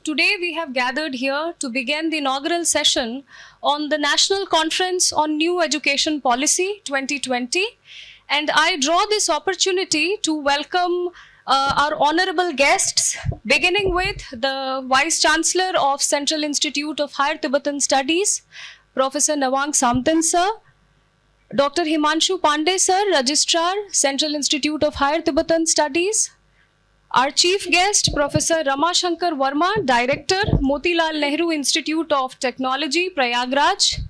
today we have gathered here to begin the inaugural session on the National Conference on New Education Policy 2020. And I draw this opportunity to welcome our honorable guests, beginning with the Vice Chancellor of Central Institute of Higher Tibetan Studies, Professor Nawang Samtin sir, Dr. Himanshu Pandey sir, Registrar, Central Institute of Higher Tibetan Studies, our chief guest, Professor Rama Shankar Verma, Director, Motilal Nehru Institute of Technology, Prayagraj,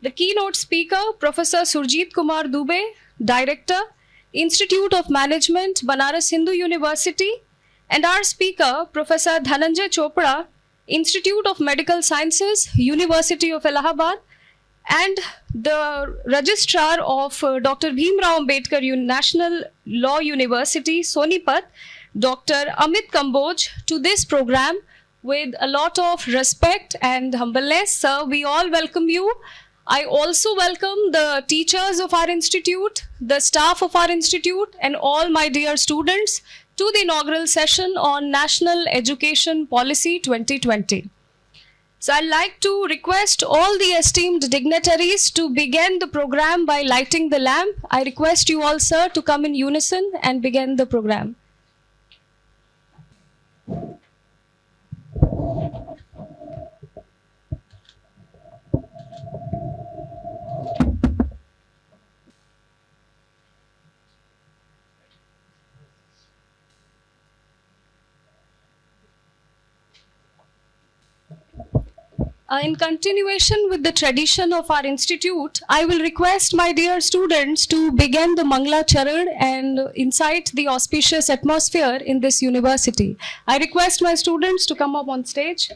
the keynote speaker, Professor Surjit Kumar Dubey, Director, Institute of Management, Banaras Hindu University, and our speaker, Professor Dhananjay Chopra, Institute of Medical Sciences, University of Allahabad, and the registrar of Dr. Bhim Rao Ambedkar National Law University, Sonipat, Dr. Amit Kamboj, to this program with a lot of respect and humbleness. Sir, we all welcome you. I also welcome the teachers of our institute, the staff of our institute, and all my dear students to the inaugural session on National Education Policy 2020. So I'd like to request all the esteemed dignitaries to begin the program by lighting the lamp. I request you all, sir, to come in unison and begin the program. In continuation with the tradition of our institute, I will request my dear students to begin the Mangla Charan and incite the auspicious atmosphere in this university. I request my students to come up on stage.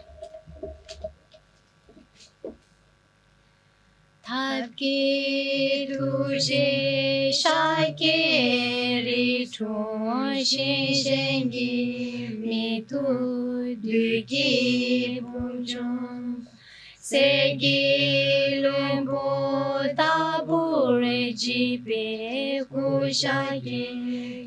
Segi lumbo tabure jipe kushage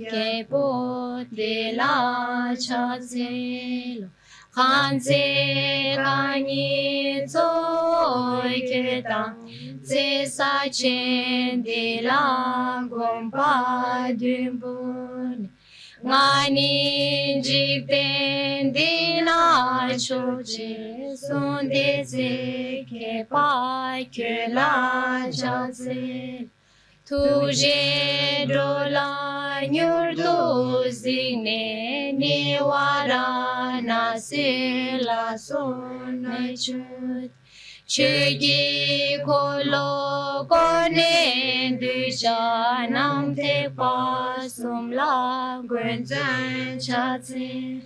kepo de la chazelo Hanze gani zoi keta ze sa chen de la gompa dumbun Ngani jikten dina choche son deze ke pa ke la jase tuje dola nyurdo zine ne wara na se la son chut Chegi kolo kone du janam te pasum la gwenzen chatse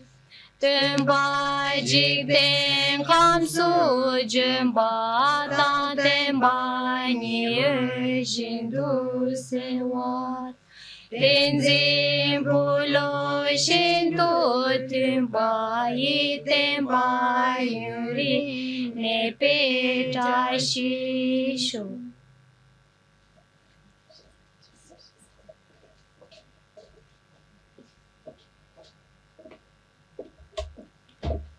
Temba jik den kamsu jemba ta temba ni shindu sewat Tenzin pulo shindu temba itemba yuri ne peta shisho.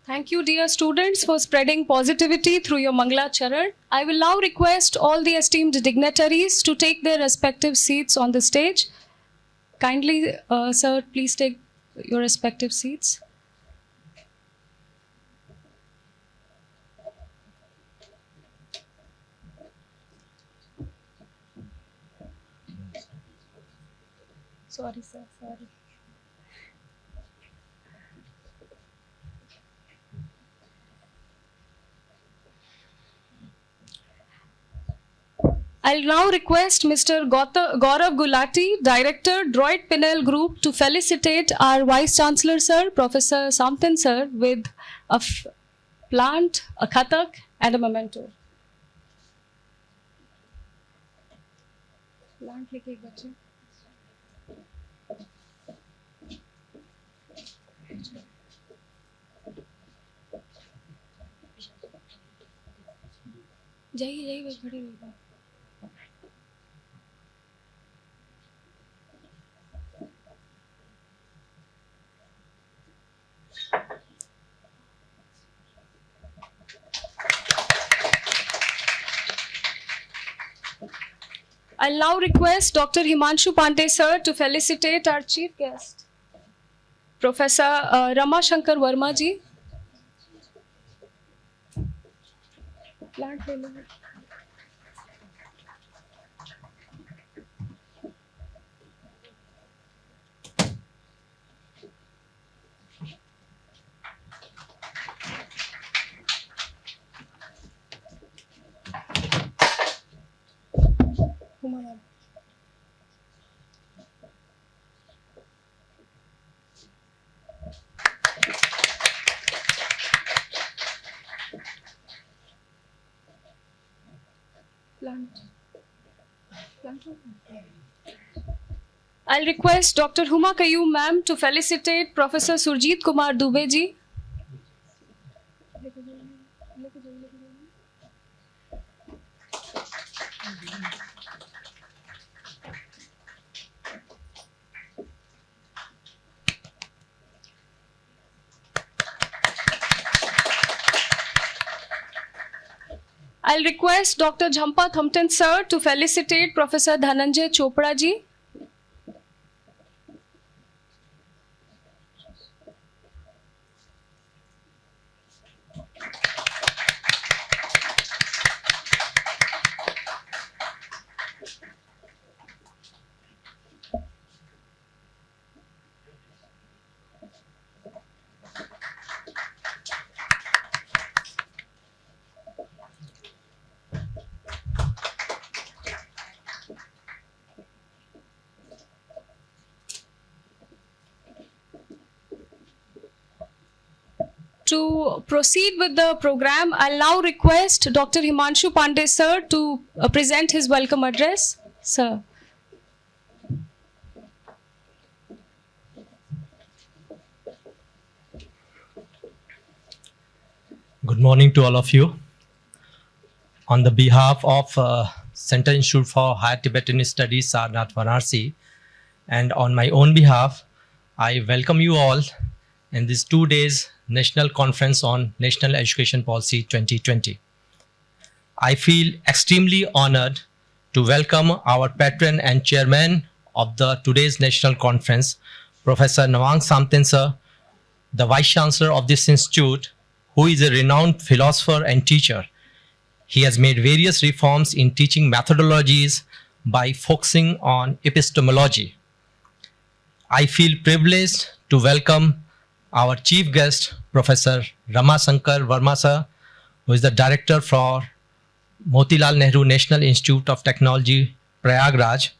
Thank you, dear students, for spreading positivity through your Mangla Charan. I will now request all the esteemed dignitaries to take their respective seats on the stage. Kindly, sir, please take your respective seats. Sorry, sir, sorry. I'll now request Mr. Gaurav Gulati, Director, Droid Pinel Group, to felicitate our Vice Chancellor, Sir, Professor Samtin, Sir, with a plant, a kathak, and a memento. Plant लेके एक बच्चे. जाइए बस खड़े रहिए. I'll now request Dr. Himanshu Pandey sir to felicitate our chief guest, Professor Rama Shankar Verma ji. Plant le low. I'll request Dr. Huma Kayyum ma'am to felicitate Professor Surjit Kumar Dubey ji. I'll request Dr. Jhampa Thumpton sir to felicitate Professor Dhananjay Chopra ji. To proceed with the program, I'll now request Dr. Himanshu Pandey sir to present his welcome address. Sir. Good morning to all of you. On the behalf of Center Institute for Higher Tibetan Studies, Sarnath Varanasi, and on my own behalf, I welcome you all in this 2 days National Conference on National Education Policy 2020. I feel extremely honored to welcome our patron and chairman of the today's National Conference, Professor Nawang Samten sir, the Vice Chancellor of this institute, who is a renowned philosopher and teacher. He has made various reforms in teaching methodologies by focusing on epistemology. I feel privileged to welcome our chief guest, Professor Rama Shankar Verma sir, who is the director for Motilal Nehru National Institute of Technology, Prayagraj.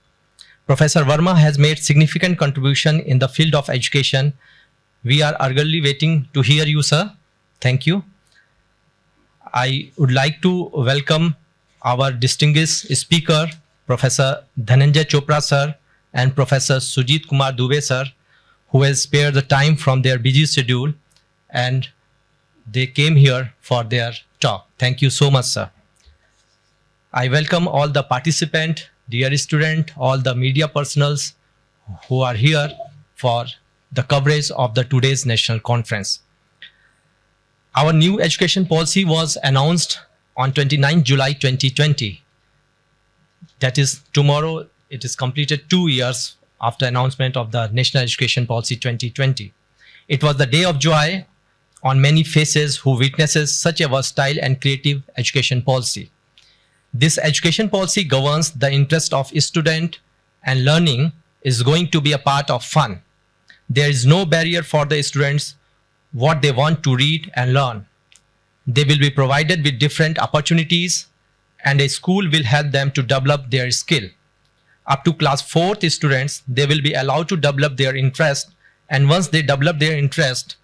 Professor Verma has made significant contribution in the field of education. We are eagerly waiting to hear you, sir. Thank you. I would like to welcome our distinguished speaker, Professor Dhananjay Chopra sir and Professor Surjit Kumar Dubey sir, who has spared the time from their busy schedule and they came here for their talk. Thank you so much, sir. I welcome all the participants, dear students, all the media personals who are here for the coverage of the today's national conference. Our new education policy was announced on 29 July 2020. That is tomorrow, it is completed 2 years after announcement of the National Education Policy 2020. It was the day of joy on many faces who witnesses such a versatile and creative education policy. This education policy governs the interest of student and learning is going to be a part of fun. There is no barrier for the students what they want to read and learn. They will be provided with different opportunities and a school will help them to develop their skill. Up to class 4th students, they will be allowed to develop their interest, and once they develop their interest,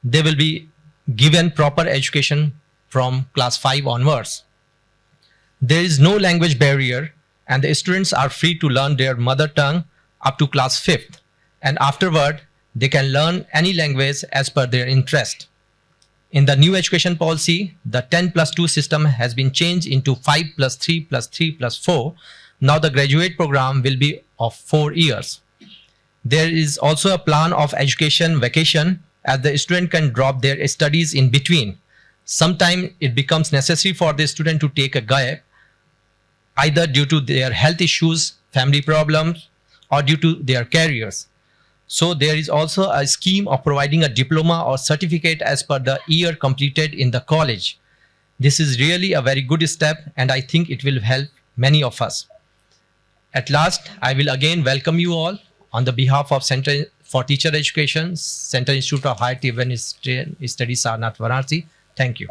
they will be given proper education from class 5 onwards. There is no language barrier and the students are free to learn their mother tongue up to class 5th, and afterward they can learn any language as per their interest. In the new education policy, the 10+2 system has been changed into 5+3+3+4. Now the graduate program will be of 4 years. There is also a plan of education vacation as the student can drop their studies in between. Sometimes it becomes necessary for the student to take a gap either due to their health issues, family problems, or due to their careers. So there is also a scheme of providing a diploma or certificate as per the year completed in the college. This is really a very good step, and I think it will help many of us. At last, I will again welcome you all on the behalf of Center for Teacher Education, Central Institute of Higher Tibetan Studies, Sarnath, Varanasi. Thank you.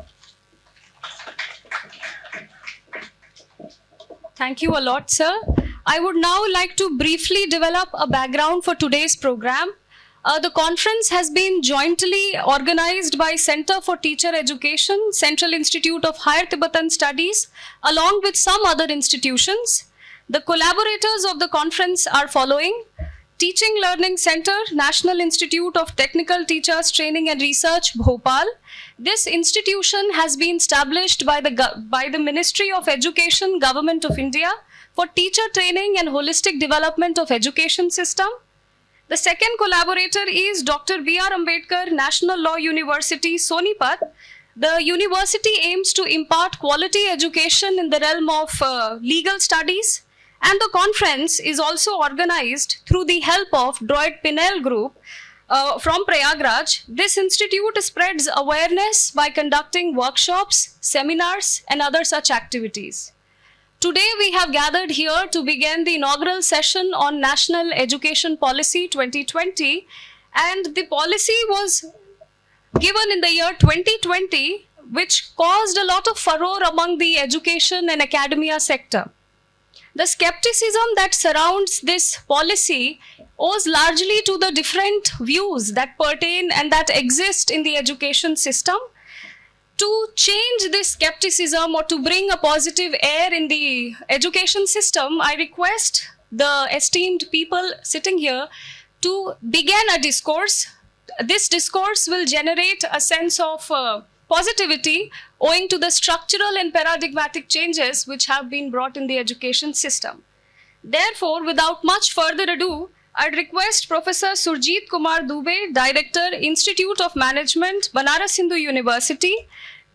Thank you a lot, sir. I would now like to briefly develop a background for today's program. The conference has been jointly organized by Center for Teacher Education, Central Institute of Higher Tibetan Studies, along with some other institutions. The collaborators of the conference are following: Teaching Learning Center, National Institute of Technical Teachers Training and Research, Bhopal. This institution has been established by the Ministry of Education, Government of India, for teacher training and holistic development of education system. The second collaborator is Dr. B.R. Ambedkar National Law University, Sonipat. The university aims to impart quality education in the realm of legal studies, and the conference is also organized through the help of Droid Pinel Group from Prayagraj. This institute spreads awareness by conducting workshops, seminars, and other such activities. Today we have gathered here to begin the inaugural session on National Education Policy 2020, and the policy was given in the year 2020, which caused a lot of furore among the education and academia sector. The skepticism that surrounds this policy owes largely to the different views that pertain and that exist in the education system. To change this skepticism or to bring a positive air in the education system, I request the esteemed people sitting here to begin a discourse. This discourse will generate a sense of positivity owing to the structural and paradigmatic changes which have been brought in the education system. Therefore, without much further ado, I'd request Professor Surjit Kumar Dubey, Director, Institute of Management, Banaras Hindu University,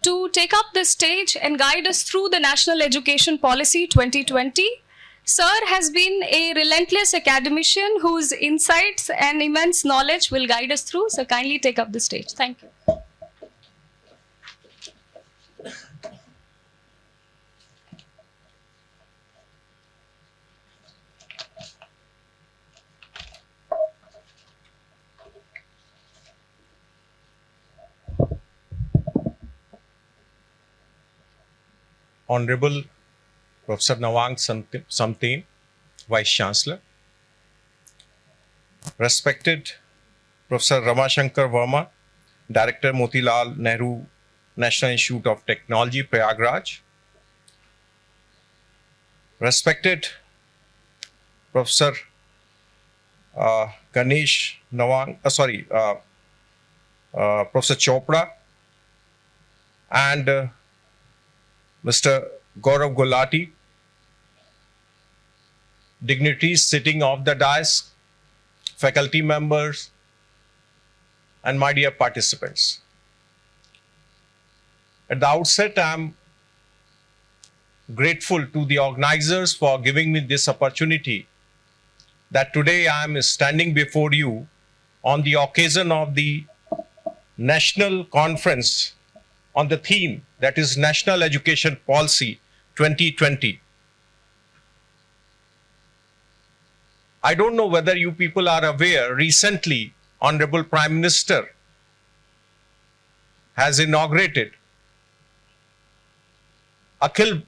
to take up the stage and guide us through the National Education Policy 2020. Sir has been a relentless academician whose insights and immense knowledge will guide us through. So kindly take up the stage. Thank you. Honorable Professor Nawang Samteen, Vice Chancellor, respected Professor Ramashankar Verma, Director, Motilal Nehru National Institute of Technology, Prayagraj, respected Professor Ganesh Nawang, Professor Chopra, and Mr. Gaurav Gulati, dignitaries sitting off the dais, faculty members, and my dear participants. At the outset, I am grateful to the organizers for giving me this opportunity that today I am standing before you on the occasion of the National Conference on the theme that is National Education Policy 2020. I don't know whether you people are aware, recently Honorable Prime Minister has inaugurated Akhil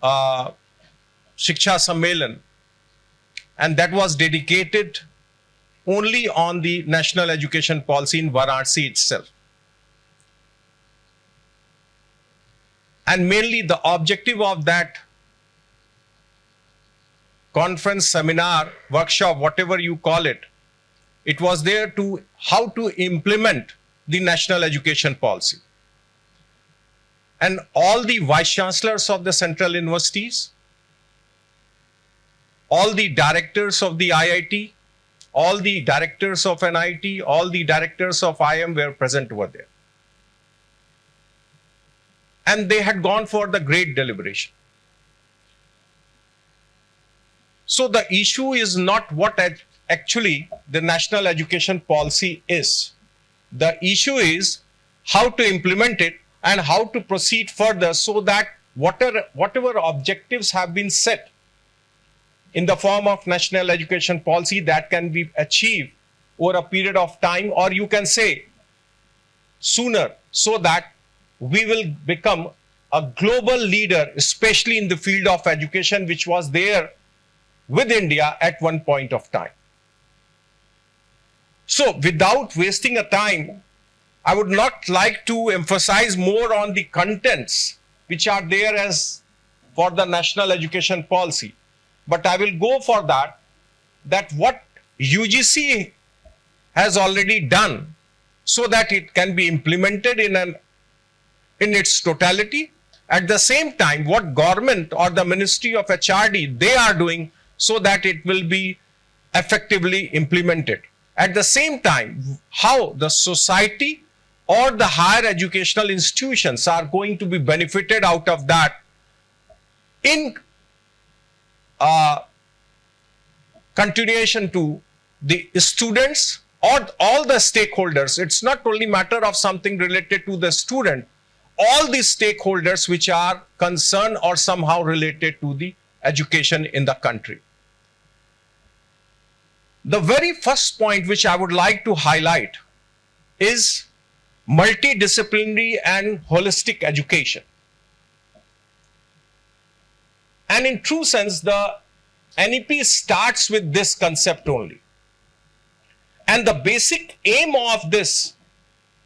Shiksha Sammelan, and that was dedicated only on the National Education Policy in Varanasi itself. And mainly the objective of that conference, seminar, workshop, whatever you call it, it was there to how to implement the National Education Policy. And all the vice chancellors of the central universities, all the directors of the IIT, all the directors of NIT, all the directors of IIM were present over there. And they had gone for the great deliberation. So the issue is not what actually the national education policy is. The issue is how to implement it and how to proceed further so that whatever objectives have been set in the form of national education policy, that can be achieved over a period of time, or you can say sooner, so that we will become a global leader, especially in the field of education, which was there with India at one point of time. So without wasting a time, I would not like to emphasize more on the contents which are there as for the national education policy. But I will go for that what UGC has already done so that it can be implemented in its totality. At the same time, what government or the Ministry of HRD, they are doing so that it will be effectively implemented. At the same time, how the society or the higher educational institutions are going to be benefited out of that in continuation to the students or all the stakeholders. It's not only matter of something related to the student, all the stakeholders which are concerned or somehow related to the education in the country. The very first point which I would like to highlight is multidisciplinary and holistic education. And in true sense, the NEP starts with this concept only. And the basic aim of this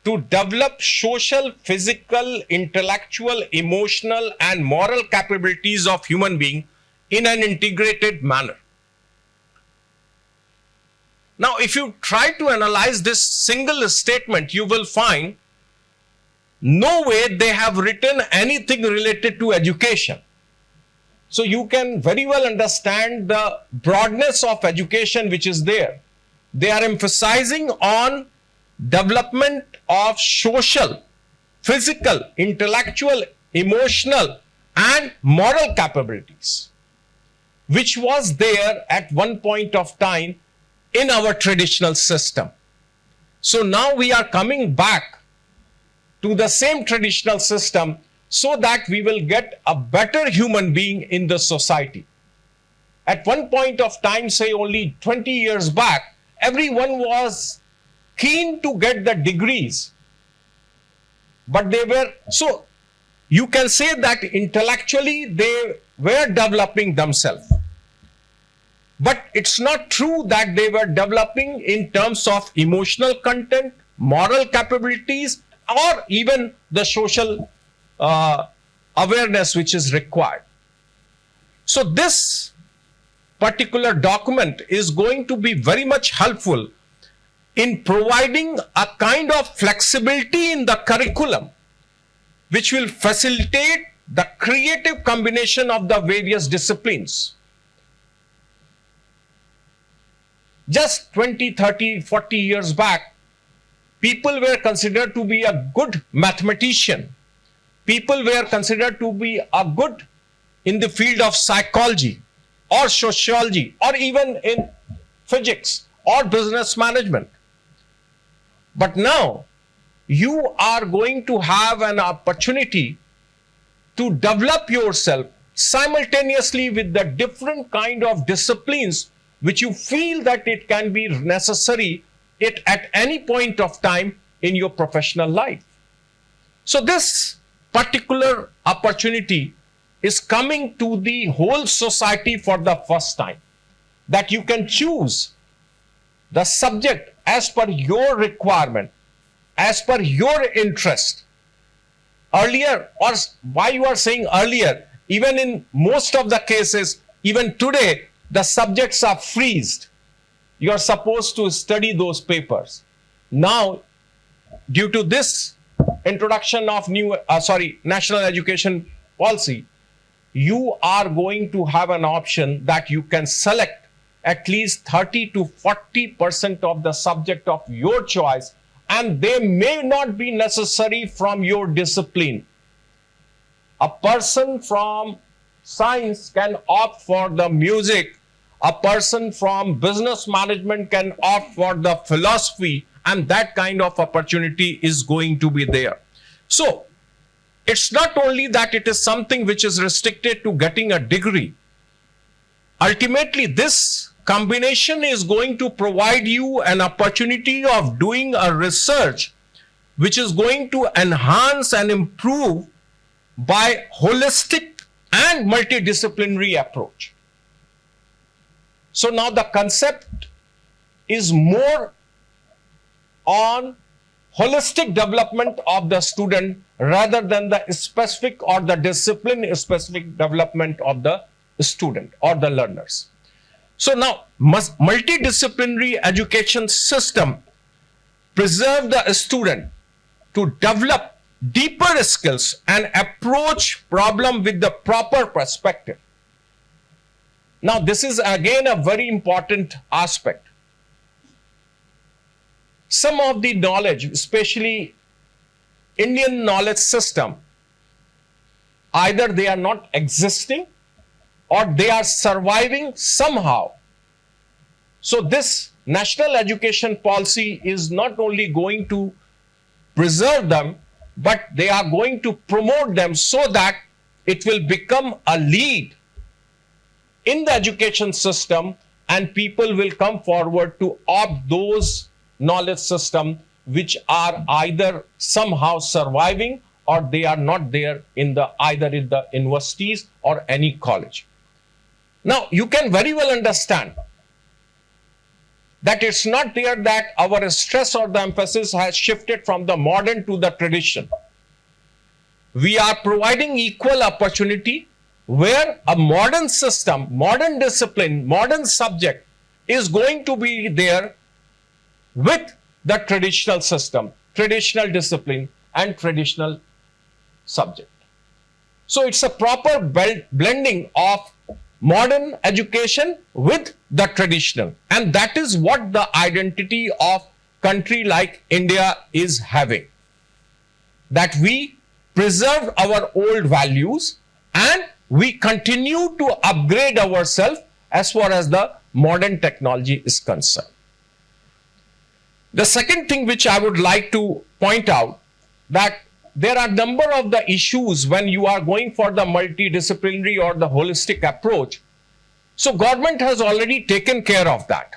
to develop social, physical, intellectual, emotional, and moral capabilities of human being in an integrated manner. Now, if you try to analyze this single statement, you will find no way they have written anything related to education. So you can very well understand the broadness of education which is there. They are emphasizing on development of social, physical, intellectual, emotional, and moral capabilities, which was there at one point of time in our traditional system. So now we are coming back to the same traditional system so that we will get a better human being in the society. At one point of time, say only 20 years back, everyone was keen to get the degrees. But they were, so you can say that intellectually they were developing themselves. But it's not true that they were developing in terms of emotional content, moral capabilities, or even the social awareness which is required. So this particular document is going to be very much helpful in providing a kind of flexibility in the curriculum which will facilitate the creative combination of the various disciplines. Just 20, 30, 40 years back, people were considered to be a good mathematician. People were considered to be a good in the field of psychology or sociology or even in physics or business management. But now you are going to have an opportunity to develop yourself simultaneously with the different kind of disciplines which you feel that it can be necessary at any point of time in your professional life. So this particular opportunity is coming to the whole society for the first time, that you can choose the subject as per your requirement, as per your interest. Earlier, or why you are saying earlier, even in most of the cases, even today, the subjects are freezed. You are supposed to study those papers. Now, due to this introduction of national education policy, you are going to have an option that you can select at least 30 to 40% of the subject of your choice, and they may not be necessary from your discipline. A person from science can opt for the music A person from business management can opt for the philosophy, and that kind of opportunity is going to be there. So it's not only that it is something which is restricted to getting a degree. Ultimately, this combination is going to provide you an opportunity of doing a research which is going to enhance and improve by holistic and multidisciplinary approach. So now the concept is more on holistic development of the student rather than the specific or the discipline specific development of the student or the learners. So now multidisciplinary education system preserve the student to develop deeper skills and approach problem with the proper perspective. Now, this is again a very important aspect. Some of the knowledge, especially Indian knowledge system, either they are not existing or they are surviving somehow. So this national education policy is not only going to preserve them, but they are going to promote them so that it will become a lead in the education system, and people will come forward to opt those knowledge system which are either somehow surviving or they are not there in the either in the universities or any college. Now you can very well understand that it's not there that our stress or the emphasis has shifted from the modern to the tradition. We are providing equal opportunity where a modern system, modern discipline, modern subject is going to be there with the traditional system, traditional discipline and traditional subject. So it's a proper blending of modern education with the traditional, and that is what the identity of country like India is having. That we preserve our old values and we continue to upgrade ourselves as far as the modern technology is concerned. The second thing which I would like to point out, that there are a number of the issues when you are going for the multidisciplinary or the holistic approach. So government has already taken care of that.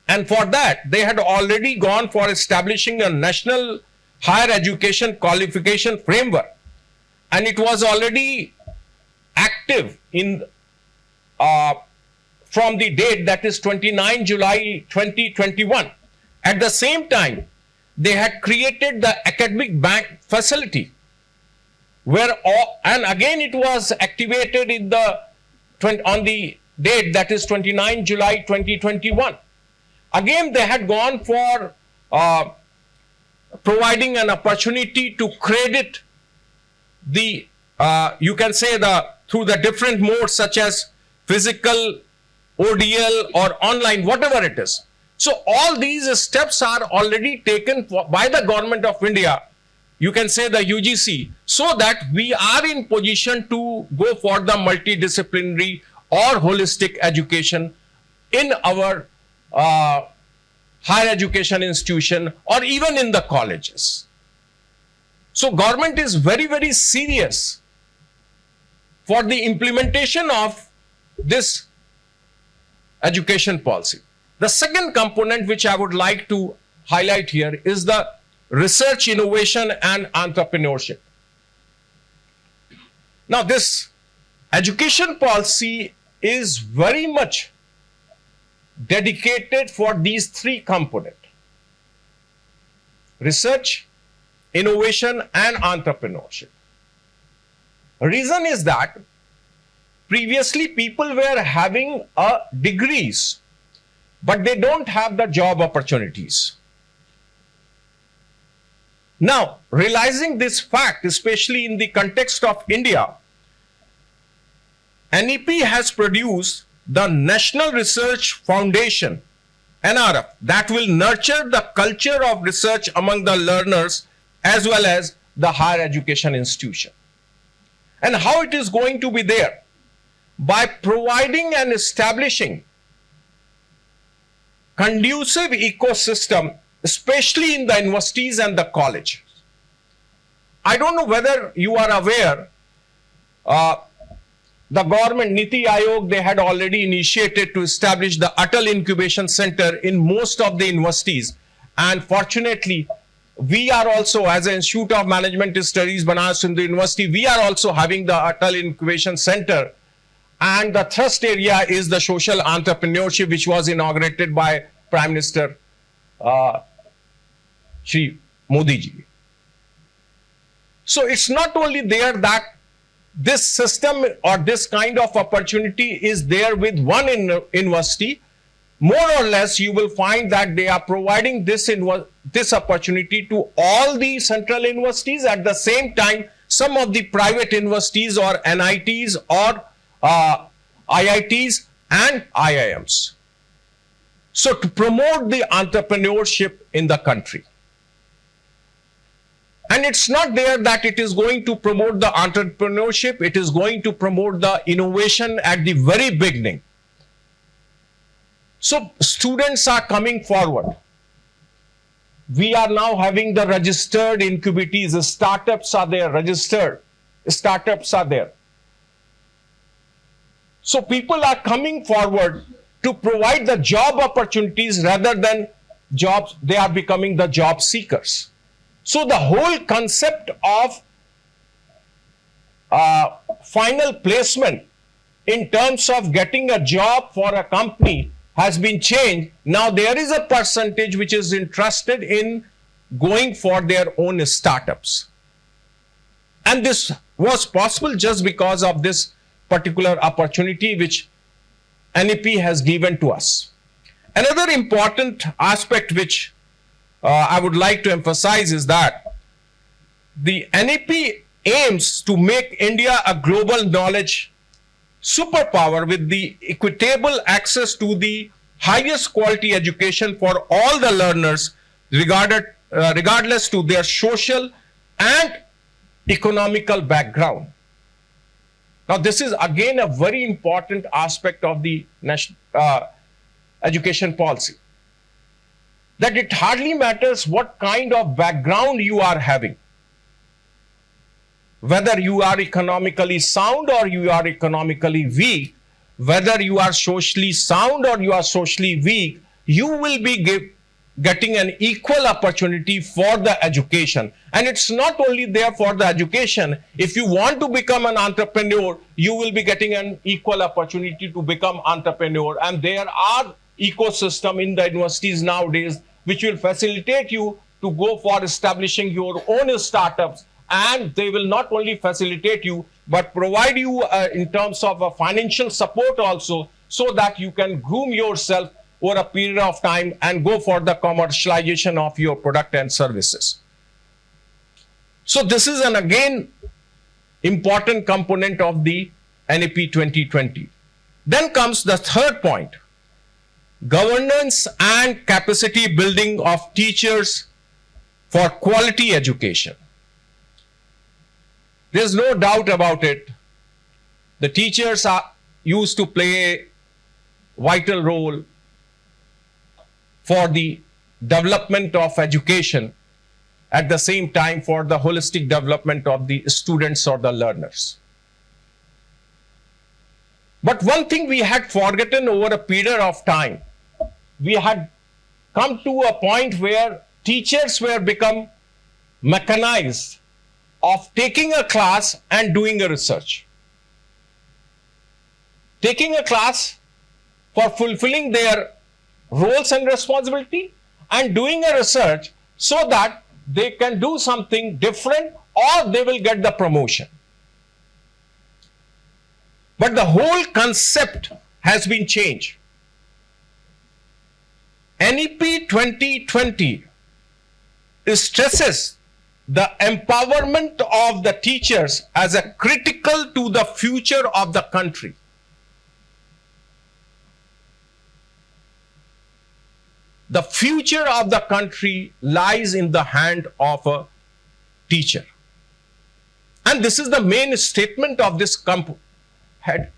And for that, they had already gone for establishing a national higher education qualification framework. And it was already active in from the date that is 29 July 2021. At the same time, they had created the academic bank facility where and again it was activated in the on the date that is 29 July 2021. Again, they had gone for providing an opportunity to credit the you can say through the different modes such as physical, ODL or online, whatever it is. So all these steps are already taken by the government of India, you can say the UGC, so that we are in position to go for the multidisciplinary or holistic education in our higher education institution or even in the colleges. So government is very, very serious for the implementation of this education policy. The second component which I would like to highlight here is the research, innovation and entrepreneurship. Now this education policy is very much dedicated for these three components: research, innovation and entrepreneurship. Reason is that previously people were having degrees, but they don't have the job opportunities. Now, realizing this fact, especially in the context of India, NEP has produced the National Research Foundation, NRF, that will nurture the culture of research among the learners as well as the higher education institution. And how it is going to be there? by providing and establishing conducive ecosystem, especially in the universities and the colleges. I don't know whether you are aware, the government, Niti Aayog, they had already initiated to establish the Atal Incubation Center in most of the universities. And fortunately, we are also, as an Institute of Management Studies, Banaras Hindu University, we are also having the Atal Incubation Center. And the thrust area is the social entrepreneurship, which was inaugurated by Prime Minister Shri Modi ji. So it's not only there that this system or this kind of opportunity is there with one university. More or less, you will find that they are providing this opportunity to all the central universities. At the same time, some of the private universities or NITs or IITs and IIMs. So to promote the entrepreneurship in the country. And it's not there that it is going to promote the entrepreneurship, it is going to promote the innovation at the very beginning. So students are coming forward. We are now having the registered incubatees, the startups are there, registered startups are there. So people are coming forward to provide the job opportunities rather than jobs, they are becoming the job seekers. So the whole concept of final placement in terms of getting a job for a company has been changed. Now there is a percentage which is interested in going for their own startups. And this was possible just because of this particular opportunity which NEP has given to us. Another important aspect which I would like to emphasize is that the NEP aims to make India a global knowledge superpower with the equitable access to the highest quality education for all the learners, regardless to their social and economical background. Now, this is again a very important aspect of the national education policy. That it hardly matters what kind of background you are having. Whether you are economically sound or you are economically weak, whether you are socially sound or you are socially weak, you will be getting an equal opportunity for the education. And it's not only there for the education. If you want to become an entrepreneur, you will be getting an equal opportunity to become entrepreneur. And there are ecosystem in the universities nowadays which will facilitate you to go for establishing your own startups, and they will not only facilitate you but provide you in terms of financial support also, so that you can groom yourself over a period of time and go for the commercialization of your product and services. So this is an again important component of the NEP 2020. Then comes the third point: governance and capacity building of teachers for quality education. There's no doubt about it. The teachers are used to play a vital role for the development of education, at the same time for the holistic development of the students or the learners. But one thing we had forgotten over a period of time, we had come to a point where teachers were become mechanized of taking a class and doing a research. Taking a class for fulfilling their roles and responsibility, and doing a research so that they can do something different or they will get the promotion. But the whole concept has been changed. NEP 2020 stresses the empowerment of the teachers as a critical to the future of the country. The future of the country lies in the hand of a teacher. And this is the main statement of this head.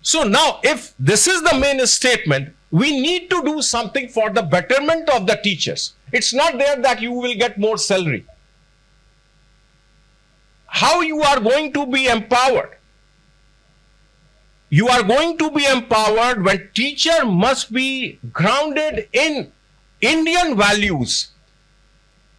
So now, if this is the main statement, we need to do something for the betterment of the teachers. It's not there that you will get more salary. How you are going to be empowered? You are going to be empowered when teacher must be grounded in Indian values,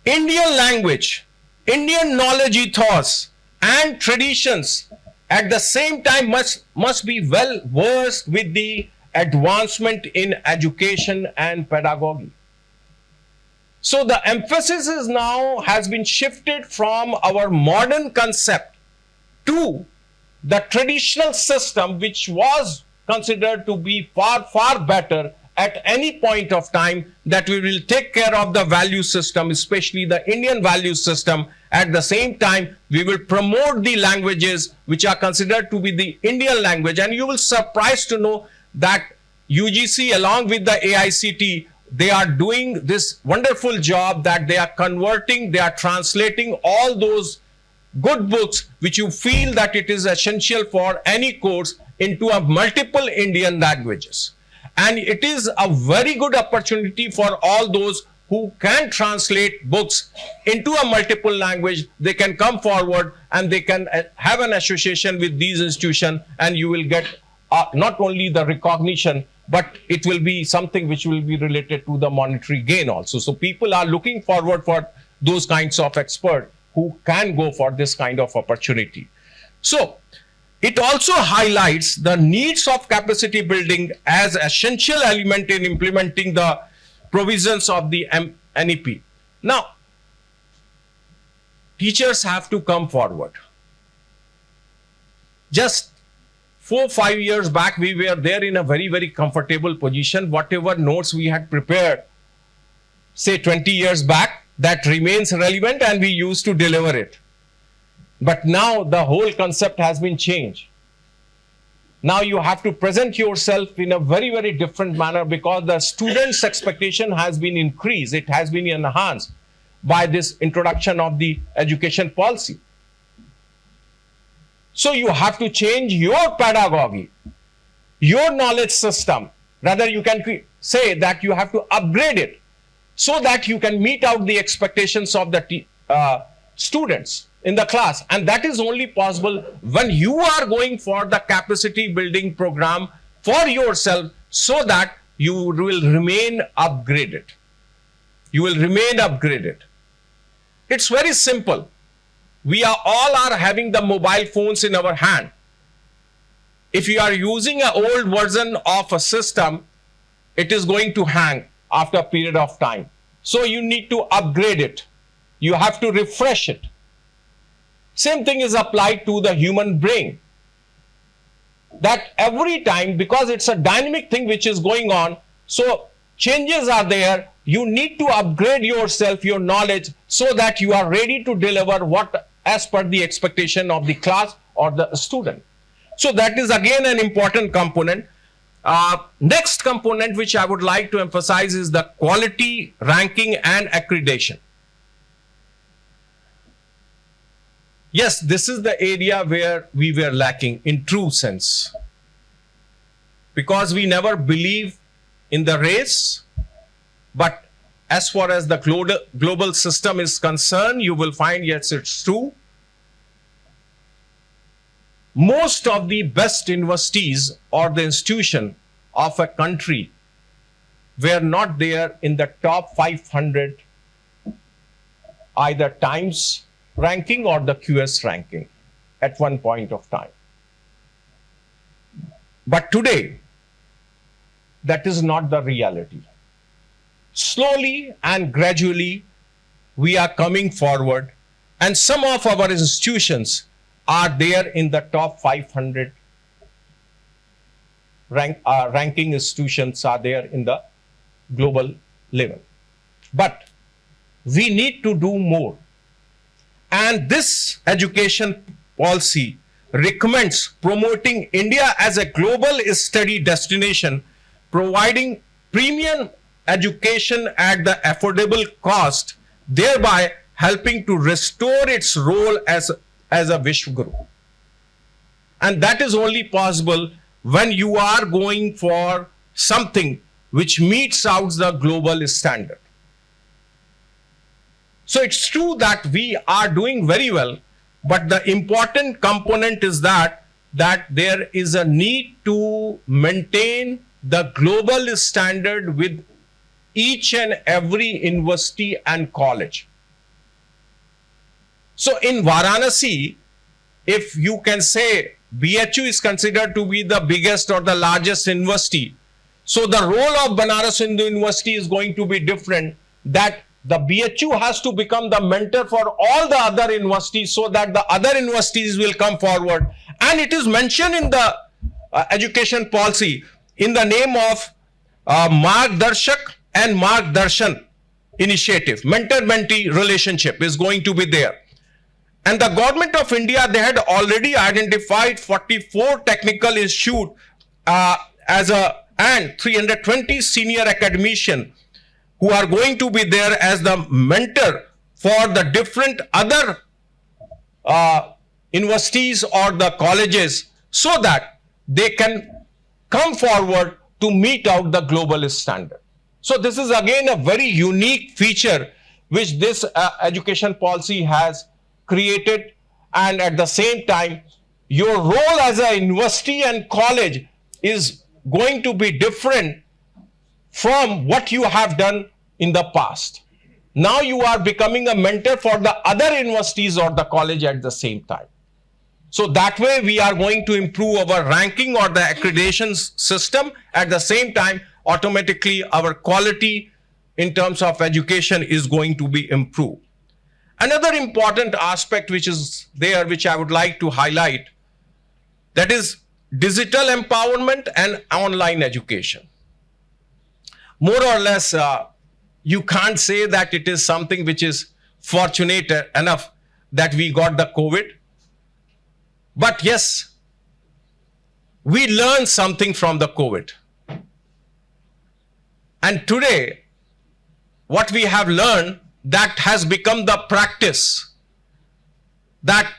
Indian language, Indian knowledge ethos and traditions. At the same time must be well versed with the advancement in education and pedagogy. So the emphasis is now has been shifted from our modern concept to the traditional system, which was considered to be far, far better at any point of time, that we will take care of the value system, especially the Indian value system. At the same time, we will promote the languages which are considered to be the Indian language. And you will surprised to know that UGC along with the AICT, they are doing this wonderful job that they are converting, they are translating all those good books which you feel that it is essential for any course into a multiple Indian languages. And it is a very good opportunity for all those who can translate books into a multiple language. They can come forward and they can have an association with these institutions, and you will get not only the recognition, but it will be something which will be related to the monetary gain also. So people are looking forward for those kinds of experts who can go for this kind of opportunity. So it also highlights the needs of capacity building as essential element in implementing the provisions of the NEP. Now, teachers have to come forward. Just 4-5 years back, we were there in a very, very comfortable position. Whatever notes we had prepared, say 20 years back, that remains relevant and we used to deliver it. But now the whole concept has been changed. Now you have to present yourself in a very, very different manner, because the students' expectation has been increased. It has been enhanced by this introduction of the education policy. So you have to change your pedagogy, your knowledge system. Rather, you can say that you have to upgrade it so that you can meet out the expectations of the students in the class. And that is only possible when you are going for the capacity building program for yourself, so that you will remain upgraded. You will remain upgraded. It's very simple. We are all having the mobile phones in our hand. If you are using an old version of a system, it is going to hang after a period of time. So you need to upgrade it. You have to refresh it. Same thing is applied to the human brain. That every time, because it's a dynamic thing which is going on, so changes are there. You need to upgrade yourself, your knowledge, so that you are ready to deliver what as per the expectation of the class or the student. So that is again an important component. Next component which I would like to emphasize is the quality, ranking and accreditation. Yes, this is the area where we were lacking in true sense, because we never believe in the race. But as far as the global system is concerned, you will find, yes, it's true. Most of the best universities or the institution of a country were not there in the top 500, either Times ranking or the QS ranking at one point of time. But today, that is not the reality. Slowly and gradually, we are coming forward, and some of our institutions are there in the top 500 ranking institutions are there in the global level. But we need to do more. And this education policy recommends promoting India as a global study destination, providing premium education at the affordable cost, thereby helping to restore its role as a Vishwaguru. And that is only possible when you are going for something which meets out the global standard. So it's true that we are doing very well, but the important component is that there is a need to maintain the global standard with each and every university and college. So in Varanasi, if you can say BHU is considered to be the biggest or the largest university, so the role of Banaras Hindu University is going to be different, that the BHU has to become the mentor for all the other universities so that the other universities will come forward. And it is mentioned in the education policy in the name of Margdarshak and Margdarshan initiative. Mentor-mentee relationship is going to be there. And the government of India, they had already identified 44 technical institutes and 320 senior academicians who are going to be there as the mentor for the different other universities or the colleges, so that they can come forward to meet out the global standard. So this is again a very unique feature which this education policy has created, and at the same time your role as a university and college is going to be different from what you have done in the past. Now you are becoming a mentor for the other universities or the college at the same time. So that way we are going to improve our ranking or the accreditation system. At the same time, automatically our quality in terms of education is going to be improved. Another important aspect which is there, which I would like to highlight, that is digital empowerment and online education. More or less, you can't say that it is something which is fortunate enough that we got the COVID. But yes, we learned something from the COVID. And today, what we have learned, that has become the practice, that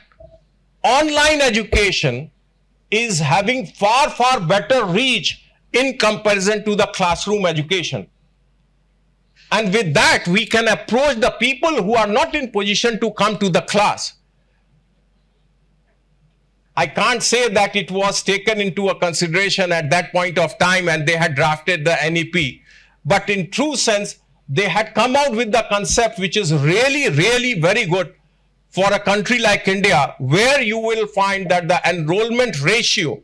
online education is having far, far better reach in comparison to the classroom education. And with that, we can approach the people who are not in position to come to the class. I can't say that it was taken into a consideration at that point of time and they had drafted the NEP. But in true sense, they had come out with the concept which is really, really very good for a country like India, where you will find that the enrollment ratio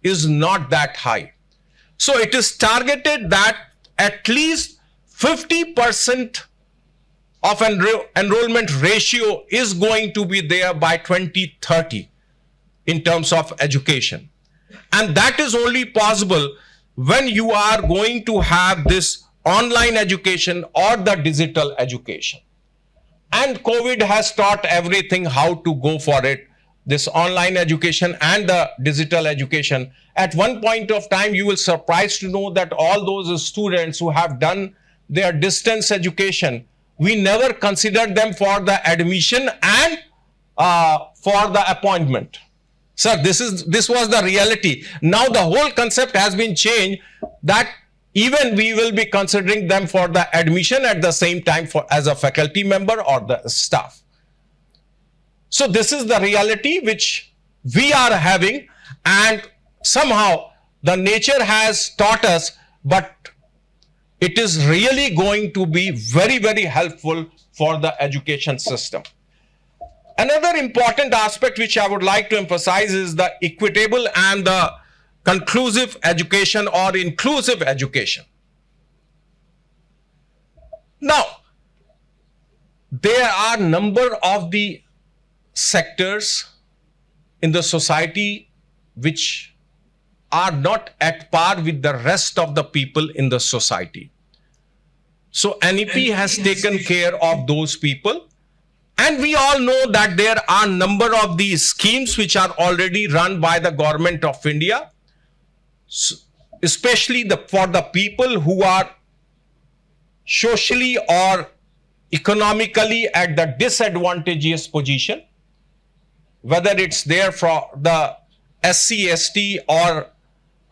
is not that high. So it is targeted that at least 50% of enrollment ratio is going to be there by 2030 in terms of education. And that is only possible when you are going to have this online education or the digital education. And COVID has taught everything how to go for it, this online education and the digital education. At one point of time, you will surprised to know that all those students who have done their distance education, we never considered them for the admission and for the appointment. Sir, this was the reality. Now the whole concept has been changed, that even we will be considering them for the admission at the same time as a faculty member or the staff. So this is the reality which we are having, and somehow the nature has taught us, but it is really going to be very, very helpful for the education system. Another important aspect which I would like to emphasize is the equitable and the conclusive education or inclusive education. Now, there are a number of the sectors in the society which are not at par with the rest of the people in the society. So NEP has taken care of those people. And we all know that there are a number of these schemes which are already run by the government of India, especially for the people who are socially or economically at the disadvantageous position, whether it's there for the SC, ST or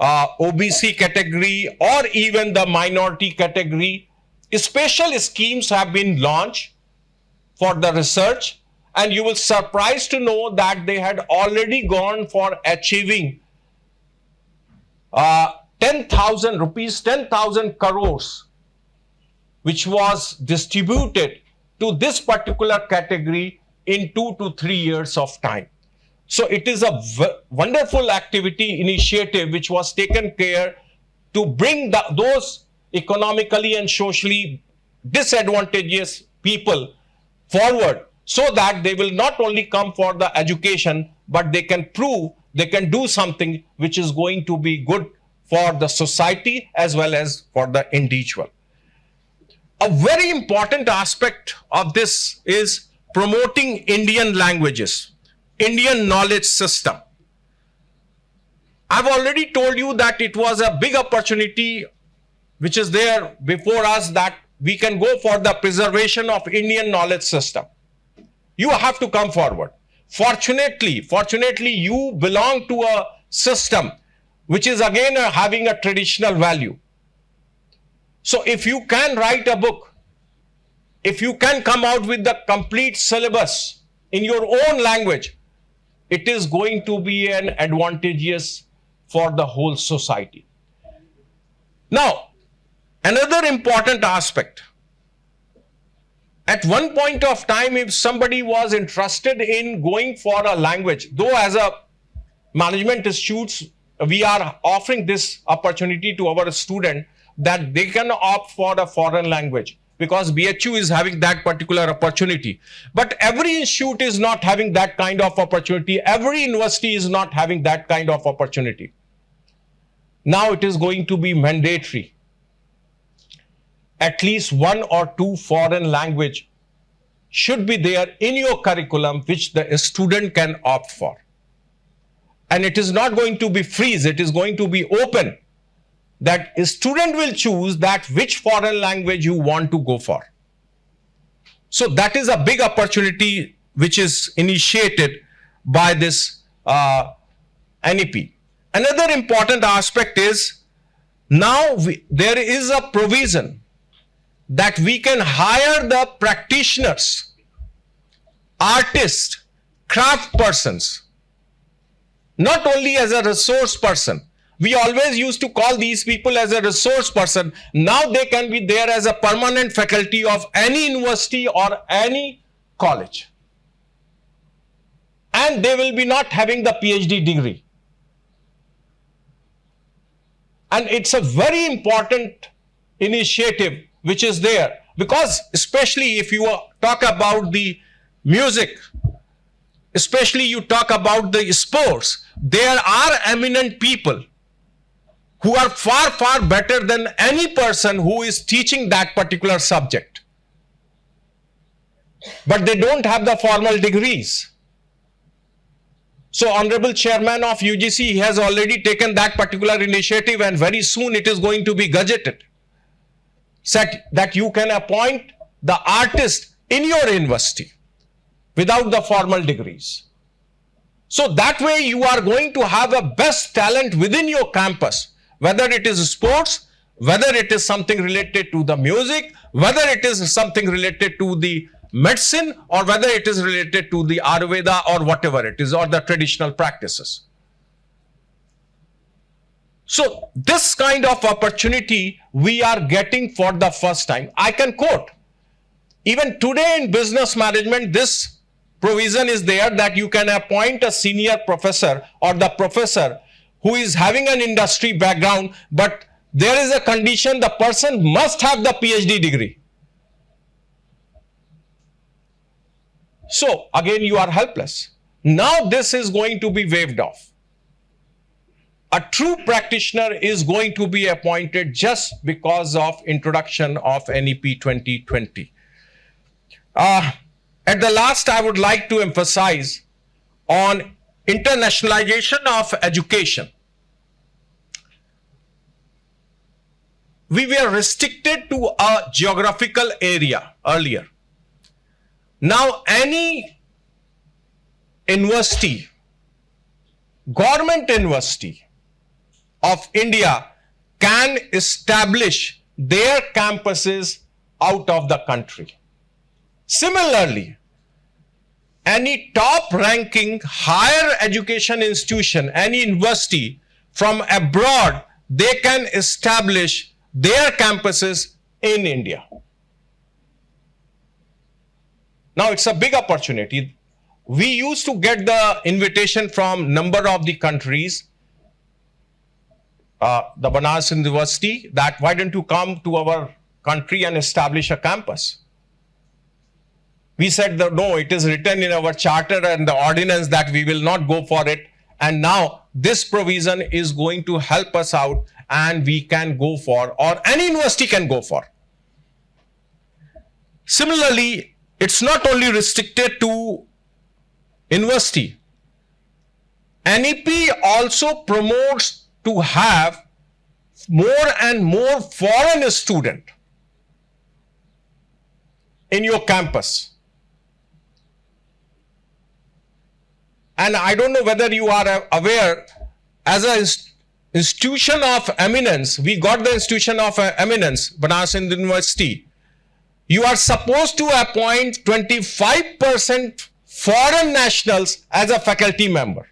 OBC category or even the minority category, special schemes have been launched for the research, and you will surprised to know that they had already gone for achieving 10,000 rupees, 10,000 crores, which was distributed to this particular category in 2 to 3 years of time. So it is a wonderful activity initiative which was taken care to bring those economically and socially disadvantaged people forward, so that they will not only come for the education, but they can prove they can do something which is going to be good for the society as well as for the individual. A very important aspect of this is promoting Indian languages, Indian knowledge system. I've already told you that it was a big opportunity which is there before us, that we can go for the preservation of Indian knowledge system. You have to come forward. Fortunately, you belong to a system which is again having a traditional value. So if you can write a book, if you can come out with the complete syllabus in your own language, it is going to be an advantageous for the whole society. Now, another important aspect. At one point of time, if somebody was interested in going for a language, though as a management institutes, we are offering this opportunity to our student that they can opt for a foreign language, because BHU is having that particular opportunity. But every institute is not having that kind of opportunity. Every university is not having that kind of opportunity. Now it is going to be mandatory. At least 1 or 2 foreign language should be there in your curriculum, which the student can opt for. And it is not going to be freeze, it is going to be open, that a student will choose that which foreign language you want to go for. So that is a big opportunity which is initiated by this NEP. Another important aspect is, now there is a provision that we can hire the practitioners, artists, craft persons, not only as a resource person. We always used to call these people as a resource person. Now they can be there as a permanent faculty of any university or any college. And they will be not having the PhD degree. And it's a very important initiative which is there, because especially if you talk about the music, especially you talk about the sports, there are eminent people who are far, far better than any person who is teaching that particular subject. But they don't have the formal degrees. So Honorable Chairman of UGC has already taken that particular initiative, and very soon it is going to be gazetted, said that you can appoint the artist in your university without the formal degrees. So that way you are going to have a best talent within your campus, whether it is sports, whether it is something related to the music, whether it is something related to the medicine, or whether it is related to the Ayurveda or whatever it is, or the traditional practices. So this kind of opportunity we are getting for the first time. I can quote, even today in business management, this provision is there that you can appoint a senior professor or the professor who is having an industry background, but there is a condition: the person must have the PhD degree. So again, you are helpless. Now this is going to be waived off. A true practitioner is going to be appointed just because of introduction of NEP 2020. At the last, I would like to emphasize on internationalization of education. We were restricted to a geographical area earlier. Now any university, government university, of India can establish their campuses out of the country. Similarly, any top-ranking higher education institution, any university from abroad, they can establish their campuses in India. Now, it's a big opportunity. We used to get the invitation from number of the countries, the Banaras University, that why don't you come to our country and establish a campus? We said that no, it is written in our charter and the ordinance that we will not go for it. And now this provision is going to help us out and we can go for, or any university can go for. Similarly, it's not only restricted to university. NEP also promotes to have more and more foreign students in your campus. And I don't know whether you are aware, as an institution of eminence, we got the institution of eminence, Banaras Hind University. You are supposed to appoint 25% foreign nationals as a faculty member.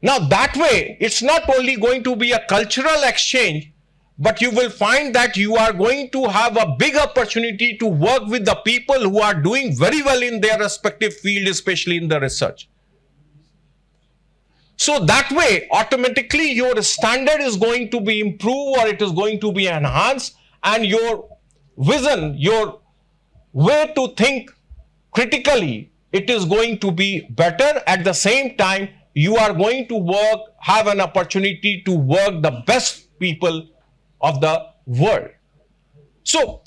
Now that way, it's not only going to be a cultural exchange, but you will find that you are going to have a big opportunity to work with the people who are doing very well in their respective field, especially in the research. So that way, automatically your standard is going to be improved or it is going to be enhanced, and your vision, your way to think critically, it is going to be better. At the same time, you are going to have an opportunity to work the best people of the world. So,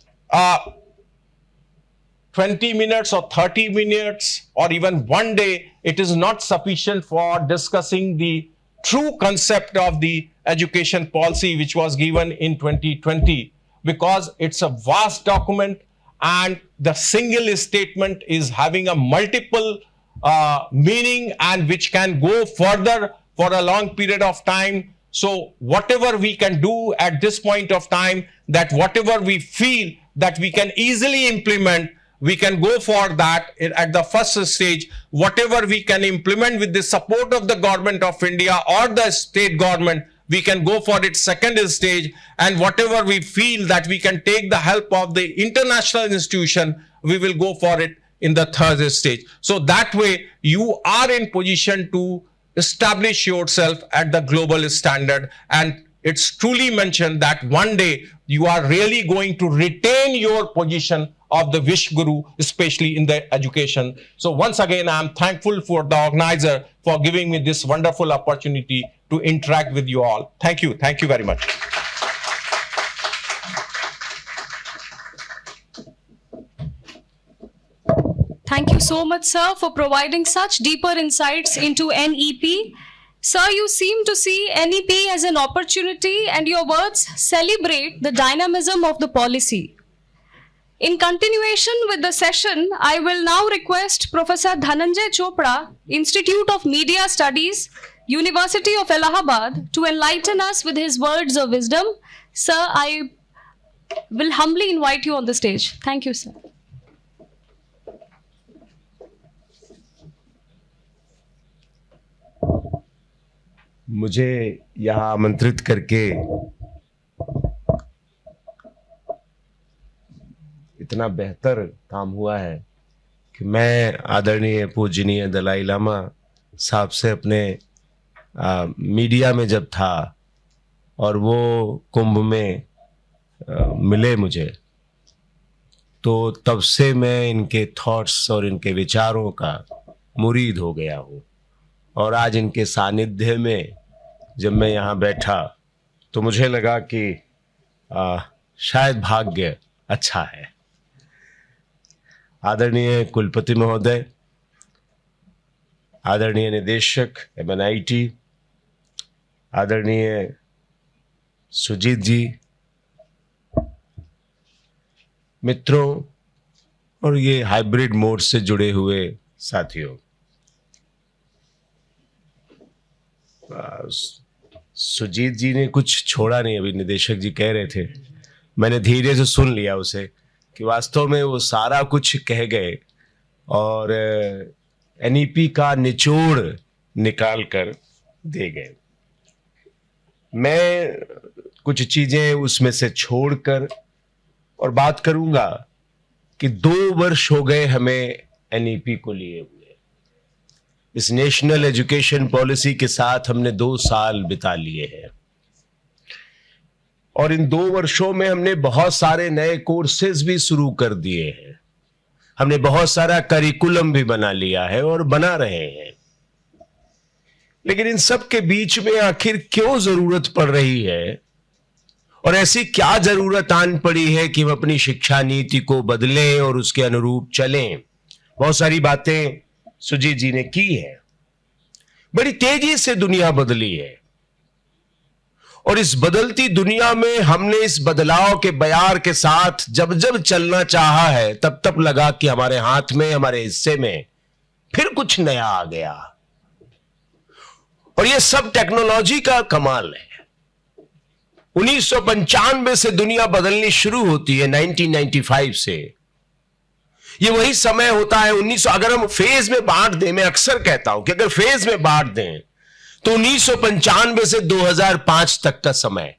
20 minutes or 30 minutes or even one day, it is not sufficient for discussing the true concept of the education policy which was given in 2020, because it's a vast document and the single statement is having a multiple meaning and which can go further for a long period of time. So whatever we can do at this point of time, that whatever we feel that we can easily implement, we can go for that at the first stage. Whatever we can implement with the support of the government of India or the state government, we can go for its second stage. And whatever we feel that we can take the help of the international institution, we will go for it in the third stage. So that way you are in position to establish yourself at the global standard. And it's truly mentioned that one day you are really going to retain your position of the Vishguru, especially in the education. So once again, I'm thankful for the organizer for giving me this wonderful opportunity to interact with you all. Thank you. Thank you very much. Thank you so much, sir, for providing such deeper insights into NEP. Sir, you seem to see NEP as an opportunity, and your words celebrate the dynamism of the policy. In continuation with the session, I will now request Professor Dhananjay Chopra, Institute of Media Studies, University of Allahabad, to enlighten us with his words of wisdom. Sir, I will humbly invite you on the stage. Thank you, sir. मुझे यहाँ आमंत्रित करके इतना बेहतर काम हुआ है कि मैं आदरणीय पूजनीय दलाई लामा साहब से अपने मीडिया में जब था और वो कुंभ में मिले मुझे, तो तब से मैं इनके थॉट्स और इनके विचारों का मुरीद हो गया हूँ। और आज इनके सानिध्य में जब मैं यहाँ बैठा तो मुझे लगा कि शायद भाग्य अच्छा है। आदरणीय कुलपति महोदय, आदरणीय निदेशक MNIT, आदरणीय सुजीत जी, मित्रों और ये हाइब्रिड मोड से जुड़े हुए साथियों, सुजीत जी ने कुछ छोड़ा नहीं, अभी निदेशक जी कह रहे थे, मैंने धीरे से सुन लिया उसे कि वास्तव में वो सारा कुछ कह गए और एनईपी का निचोड़ निकाल कर दे गए। मैं कुछ चीजें उसमें से छोड़कर और बात करूंगा कि 2 वर्ष हो गए हमें एनईपी को लिए हुए। इस नेशनल एजुकेशन पॉलिसी के साथ हमने 2 साल बिता लिए हैं और इन 2 वर्षों में हमने बहुत सारे नए कोर्सेज भी शुरू कर दिए हैं, हमने बहुत सारा करिकुलम भी बना लिया है और बना रहे हैं। लेकिन इन सब के बीच में आखिर क्यों जरूरत पड़ रही है और ऐसी क्या जरूरत आन पड़ी है कि हम अपनी शिक्षा नीति को बदलें और उसके अनुरूप चलें? बहुत सारी बातें सुजीत जी ने की है। बड़ी तेजी से दुनिया बदली है और इस बदलती दुनिया में हमने इस बदलाव के बयार के साथ जब जब चलना चाहा है तब तब लगा कि हमारे हाथ में, हमारे हिस्से में फिर कुछ नया आ गया। और यह सब टेक्नोलॉजी का कमाल है। 1995 से दुनिया बदलनी शुरू होती है, 1995 से। ये वही समय होता है 1900, अगर हम फेज में बांट दें, मैं अक्सर कहता हूं कि अगर फेज में बांट दें तो 1995 से 2005 तक का समय,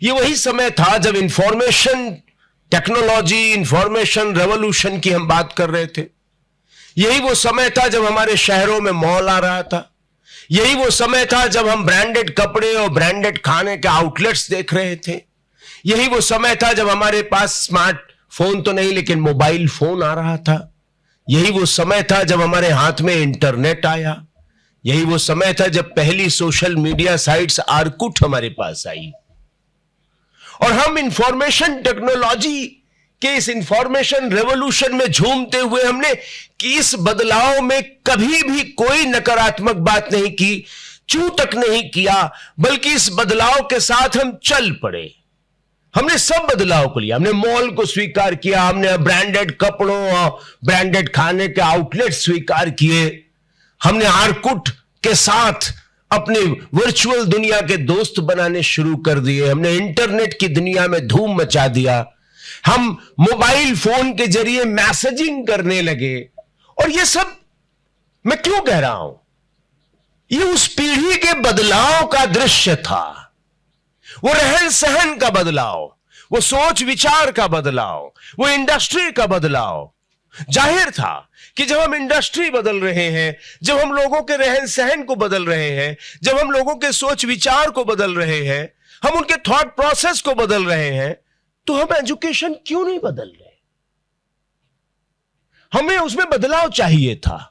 ये वही समय था जब इंफॉर्मेशन टेक्नोलॉजी, इंफॉर्मेशन रेवोल्यूशन की हम बात कर रहे थे। यही वो समय था जब हमारे शहरों में मॉल आ रहा था। यही वो समय था जब हम ब्रांडेड कपड़े और ब्रांडेड खाने के आउटलेट्स देख रहे थे। यही वो समय था जब हमारे पास स्मार्टफोन तो नहीं लेकिन मोबाइल फोन आ रहा था। यही वो समय था जब हमारे हाथ में इंटरनेट आया। यही वो समय था जब पहली सोशल मीडिया साइट्स आर्कुट हमारे पास आई। और हम इंफॉर्मेशन टेक्नोलॉजी के इस इंफॉर्मेशन रेवोल्यूशन में झूमते हुए हमने कि इस बदलाव में कभी भी कोई नकारात्मक बात नहीं की, चू तक नहीं किया, बल्कि इस बदलाव के साथ हम चल पड़े। हमने सब बदलाव को लिया। हमने मॉल को स्वीकार किया, हमने ब्रांडेड कपड़ों और ब्रांडेड खाने के आउटलेट स्वीकार किए, हमने आर्कुट के साथ अपने वर्चुअल दुनिया के दोस्त बनाने शुरू कर दिए, हमने इंटरनेट की दुनिया में धूम मचा दिया, हम मोबाइल फोन के जरिए मैसेजिंग करने लगे। और ये सब मैं क्यों कह रहा हूं? ये उस पीढ़ी के बदलाव का दृश्य था, वो रहन सहन का बदलाव, वो सोच विचार का बदलाव, वो इंडस्ट्री का बदलाव। जाहिर था कि जब हम इंडस्ट्री बदल रहे हैं, जब हम लोगों के रहन सहन को बदल रहे हैं, जब हम लोगों के सोच विचार को बदल रहे हैं, हम उनके थॉट प्रोसेस को बदल रहे हैं, तो हम एजुकेशन क्यों नहीं बदल रहे? हमें उसमें बदलाव चाहिए था।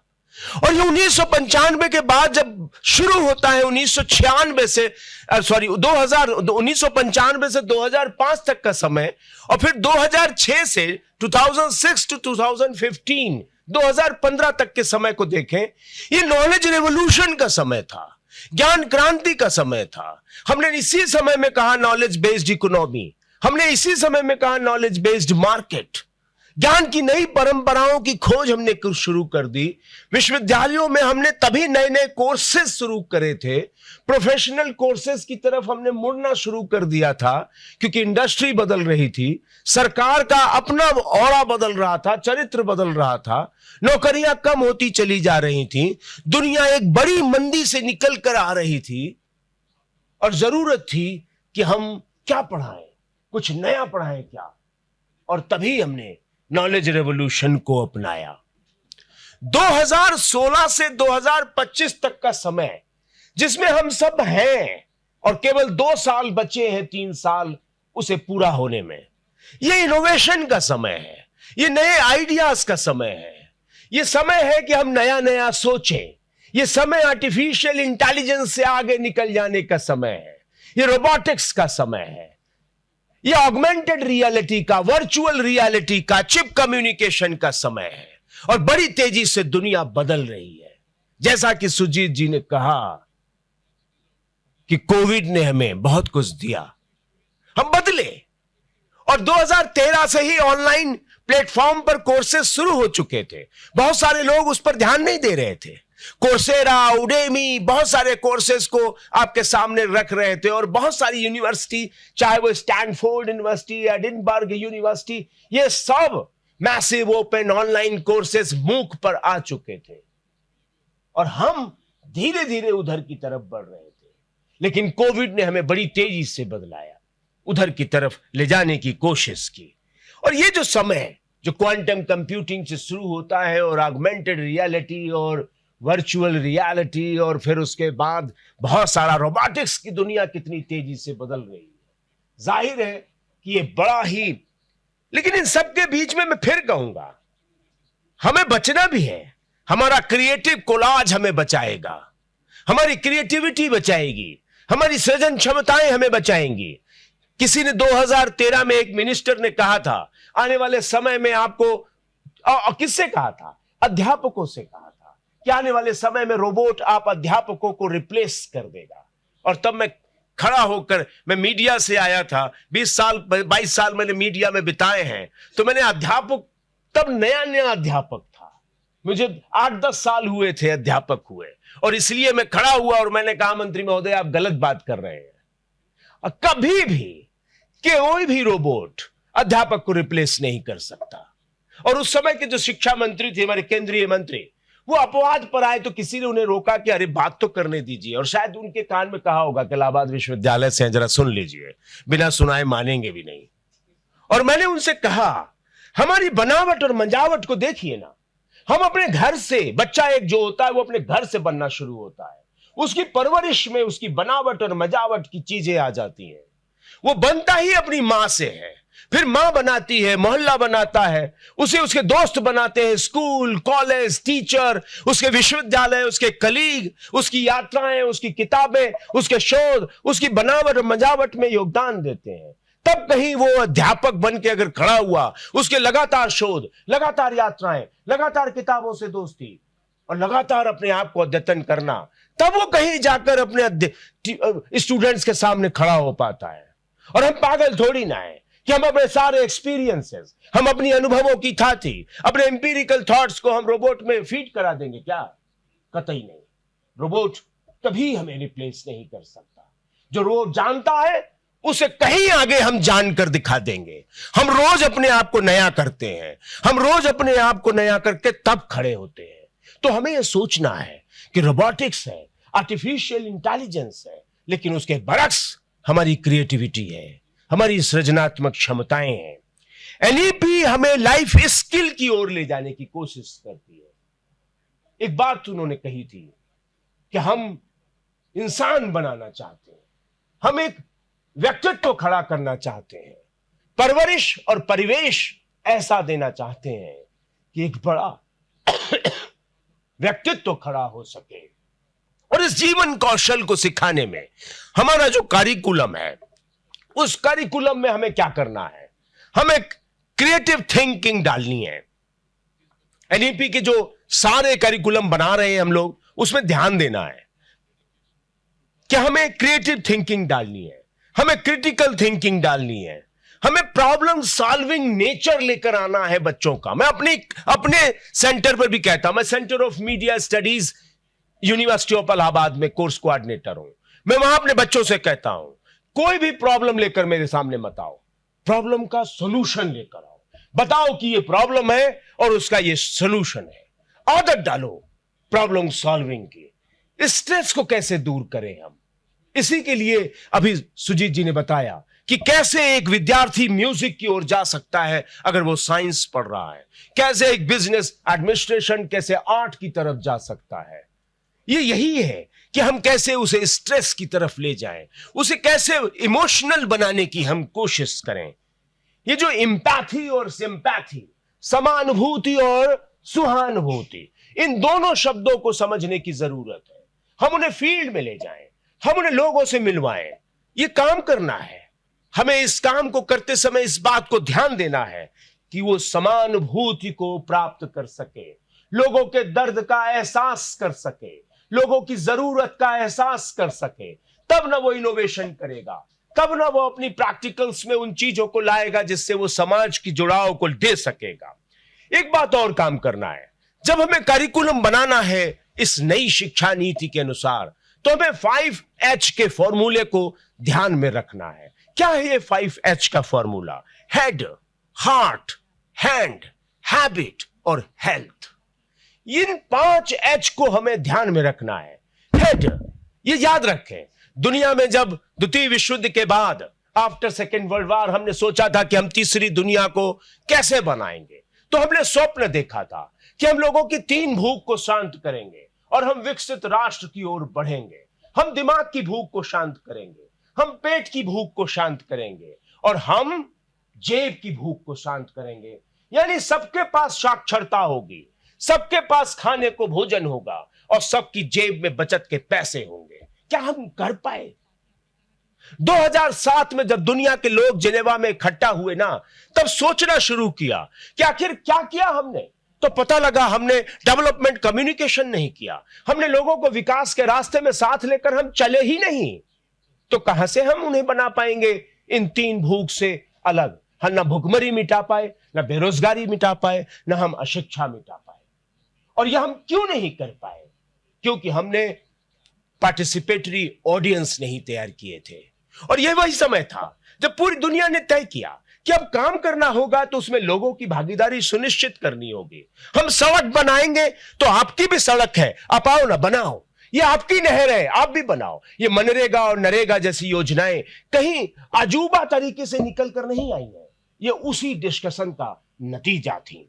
और ये 1995 के बाद जब शुरू होता है 1996 से 1995 से 2005 तक का समय, और फिर 2006 से 2006 टू 2015 2015 तक के समय को देखें, ये नॉलेज रेवोल्यूशन का समय था, ज्ञान क्रांति का समय था। हमने इसी समय में कहा नॉलेज बेस्ड इकोनॉमी, हमने इसी समय में कहा नॉलेज बेस्ड मार्केट। ज्ञान की नई परंपराओं की खोज हमने शुरू कर दी। विश्वविद्यालयों में हमने तभी नए नए कोर्सेज शुरू करे थे, प्रोफेशनल कोर्सेज की तरफ हमने मुड़ना शुरू कर दिया था, क्योंकि इंडस्ट्री बदल रही थी, सरकार का अपना ऑरा बदल रहा था, चरित्र बदल रहा था, नौकरियां कम होती चली जा रही थी, दुनिया एक बड़ी मंदी से निकल कर आ रही थी, और जरूरत थी कि हम क्या पढ़ाएं, कुछ नया पढ़ाएं क्या। और तभी हमने नॉलेज रेवोल्यूशन को अपनाया। 2016 से 2025 तक का समय जिसमें हम सब हैं, और केवल 2 साल बचे हैं, 3 साल उसे पूरा होने में, यह इनोवेशन का समय है, यह नए आइडियाज का समय है, यह समय है कि हम नया नया सोचें, यह समय आर्टिफिशियल इंटेलिजेंस से आगे निकल जाने का समय है, यह रोबोटिक्स का समय है, यह ऑगमेंटेड रियलिटी का, वर्चुअल रियलिटी का, चिप कम्युनिकेशन का समय है। और बड़ी तेजी से दुनिया बदल रही है। जैसा कि सुजीत जी ने कहा कि कोविड ने हमें बहुत कुछ दिया, हम बदले, और 2013 से ही ऑनलाइन प्लेटफॉर्म पर कोर्सेज शुरू हो चुके थे। बहुत सारे लोग उस पर ध्यान नहीं दे रहे थे, कोर्सेरा, उडेमी, बहुत सारे कोर्सेज को आपके सामने रख रहे थे और बहुत सारी यूनिवर्सिटी, चाहे वो स्टैनफोर्ड यूनिवर्सिटी, एडिनबर्ग यूनिवर्सिटी, ये सब मैसिव ओपन ऑनलाइन कोर्सेज मूक पर आ चुके थे और हम धीरे धीरे उधर की तरफ बढ़ रहे थे। लेकिन कोविड ने हमें बड़ी तेजी से बदलाया, उधर की तरफ ले जाने की कोशिश की। और ये जो समय जो क्वांटम कंप्यूटिंग से शुरू होता है और ऑगमेंटेड रियलिटी और वर्चुअल रियलिटी और फिर उसके बाद बहुत सारा रोबोटिक्स की दुनिया कितनी तेजी से बदल रही है। जाहिर है कि ये बड़ा ही, लेकिन इन सब के बीच में मैं फिर कहूंगा हमें बचना भी है। हमारा क्रिएटिव कोलाज हमें बचाएगा, हमारी क्रिएटिविटी बचाएगी, हमारी सृजन क्षमताएं हमें बचाएंगी। किसी ने 2013 में एक मिनिस्टर ने कहा था आने वाले समय में आपको, किससे कहा था? अध्यापकों से कहा था कि आने वाले समय में रोबोट आप अध्यापकों को रिप्लेस कर देगा। और तब मैं खड़ा होकर, मैं मीडिया से आया था, 22 साल मैंने मीडिया में बिताए हैं, तो मैंने अध्यापक, तब नया नया अध्यापक था, मुझे 8-10 साल हुए थे अध्यापक हुए, और इसलिए मैं खड़ा हुआ और मैंने कहा मंत्री महोदय आप गलत बात कर रहे हैं। और कभी भी कोई भी रोबोट अध्यापक को रिप्लेस नहीं कर सकता। और उस समय के जो शिक्षा मंत्री थे, हमारे केंद्रीय मंत्री, वो अपवाद पर आए तो किसी ने उन्हें रोका कि अरे बात तो करने दीजिए, और शायद उनके कान में कहा होगा कि इलाहाबाद विश्वविद्यालय से जरा सुन लीजिए, बिना सुनाए मानेंगे भी नहीं। और मैंने उनसे कहा हमारी बनावट और मंजावट को देखिए ना, हम अपने घर से, बच्चा एक जो होता है वो अपने घर से बनना शुरू होता है, उसकी परवरिश में उसकी बनावट और मजावट की चीजें आ जाती हैं। वो बनता ही अपनी मां से है, फिर मां बनाती है, मोहल्ला बनाता है, उसे उसके दोस्त बनाते हैं, स्कूल, कॉलेज, टीचर, उसके विश्वविद्यालय, उसके कलीग, उसकी यात्राएं, उसकी किताबें, उसके शोध, उसकी बनावट और मजावट में योगदान देते हैं। तब कहीं वो अध्यापक बन के अगर खड़ा हुआ, उसके लगातार शोध, लगातार यात्राएं, लगातार किताबों से दोस्ती और लगातार अपने आप को अद्यतन करना, तब वो कहीं जाकर अपने स्टूडेंट्स के सामने खड़ा हो पाता है। और हम पागल थोड़ी ना है कि हम अपने सारे एक्सपीरियंसेस, हम अपनी अनुभवों की थाती, अपने एम्पिरिकल थॉट्स को हम रोबोट में फीड करा देंगे क्या? कतई नहीं। रोबोट कभी हमें रिप्लेस नहीं कर सकता। जो रोबोट जानता है उसे कहीं आगे हम जानकर दिखा देंगे। हम रोज अपने आप को नया करते हैं, हम रोज अपने आप को नया करके तब खड़े होते हैं। तो हमें यह सोचना है कि रोबोटिक्स है, आर्टिफिशियल इंटेलिजेंस है, लेकिन उसके बरक्स हमारी क्रिएटिविटी है, हमारी सृजनात्मक क्षमताएं हैं। एनईपी हमें लाइफ स्किल की ओर ले जाने की कोशिश करती है। एक बात उन्होंने कही थी कि हम इंसान बनाना चाहते हैं, हम एक व्यक्तित्व खड़ा करना चाहते हैं, परवरिश और परिवेश ऐसा देना चाहते हैं कि एक बड़ा व्यक्तित्व खड़ा हो सके। और इस जीवन कौशल को सिखाने में हमारा जो करिकुलम है, उस करिकुलम में हमें क्या करना है? हमें क्रिएटिव थिंकिंग डालनी है। एनईपी के जो सारे करिकुलम बना रहे हैं हम लोग, उसमें ध्यान देना है कि हमें क्रिएटिव थिंकिंग डालनी है, हमें क्रिटिकल थिंकिंग डालनी है, हमें प्रॉब्लम सॉल्विंग नेचर लेकर आना है बच्चों का। मैं अपने सेंटर पर भी कहता हूं, मैं centre of media studies university of Allahabad में कोर्स कोऑर्डिनेटर हूं। मैं वहां अपने बच्चों से कहता हूं कोई भी प्रॉब्लम लेकर मेरे सामने मत आओ, प्रॉब्लम का सॉल्यूशन लेकर आओ, बताओ कि ये प्रॉब्लम है और उसका ये सॉल्यूशन है। आदत डालो प्रॉब्लम सॉल्विंग की। स्ट्रेस को कैसे दूर करें हम, इसी के लिए अभी सुजीत जी ने बताया कि कैसे एक विद्यार्थी म्यूजिक की ओर जा सकता है अगर वो साइंस पढ़ रहा है, कैसे एक बिजनेस एडमिनिस्ट्रेशन, कैसे आर्ट की तरफ जा सकता है। ये यही है कि हम कैसे उसे स्ट्रेस की तरफ ले जाएं, उसे कैसे इमोशनल बनाने की हम कोशिश करें। ये जो एम्पैथी और सिंपैथी, समानुभूति और सुहानुभूति, इन दोनों शब्दों को समझने की जरूरत है। हम उन्हें फील्ड में ले जाएं, हम उन्हें लोगों से मिलवाएं। ये काम करना है हमें। इस काम को करते समय इस बात को ध्यान देना है कि वो समानुभूति को प्राप्त कर सके, लोगों के दर्द का एहसास कर सके, लोगों की जरूरत का एहसास कर सके। तब ना वो इनोवेशन करेगा, तब ना वो अपनी प्रैक्टिकल्स में उन चीजों को लाएगा जिससे वो समाज की जुड़ाव को दे सकेगा। एक बात और काम करना है, जब हमें करिकुलम बनाना है इस नई शिक्षा नीति के अनुसार, तो हमें 5H के फॉर्मूले को ध्यान में रखना है। क्या है ये 5H का formula? Head, heart, hand, habit और हेल्थ। इन 5H को हमें ध्यान में रखना है। हेड, ये याद रखें, दुनिया में जब द्वितीय विश्व युद्ध के बाद आफ्टर सेकेंड वर्ल्ड वॉर हमने सोचा था कि हम तीसरी दुनिया को कैसे बनाएंगे, तो हमने स्वप्न देखा था कि हम लोगों की 3 भूख को शांत करेंगे और हम विकसित राष्ट्र की ओर बढ़ेंगे। हम दिमाग की भूख को शांत करेंगे, हम पेट की भूख को शांत करेंगे और हम जेब की भूख को शांत करेंगे। यानी सबके पास साक्षरता होगी, सबके पास खाने को भोजन होगा और सबकी जेब में बचत के पैसे होंगे। क्या हम कर पाए? 2007 में जब दुनिया के लोग जिनेवा में इकट्ठा हुए ना, तब सोचना शुरू किया कि आखिर क्या किया हमने। तो पता लगा हमने डेवलपमेंट कम्युनिकेशन नहीं किया, हमने लोगों को विकास के रास्ते में साथ लेकर हम चले ही नहीं। तो कहां से हम उन्हें बना पाएंगे इन 3 भूख से अलग? हम ना भुखमरी मिटा पाए, ना बेरोजगारी मिटा पाए, ना हम अशिक्षा मिटा पाए। और यह हम क्यों नहीं कर पाए? क्योंकि हमने पार्टिसिपेटरी ऑडियंस नहीं तैयार किए थे। और यह वही समय था जब पूरी दुनिया ने तय किया कि अब काम करना होगा तो उसमें लोगों की भागीदारी सुनिश्चित करनी होगी। हम सड़क बनाएंगे तो आपकी भी सड़क है, आप आओ ना, बनाओ। ये आपकी नहर है, आप भी बनाओ। ये मनरेगा और नरेगा जैसी योजनाएं कहीं अजूबा तरीके से निकल कर नहीं आई है, ये उसी डिस्कशन का नतीजा थी।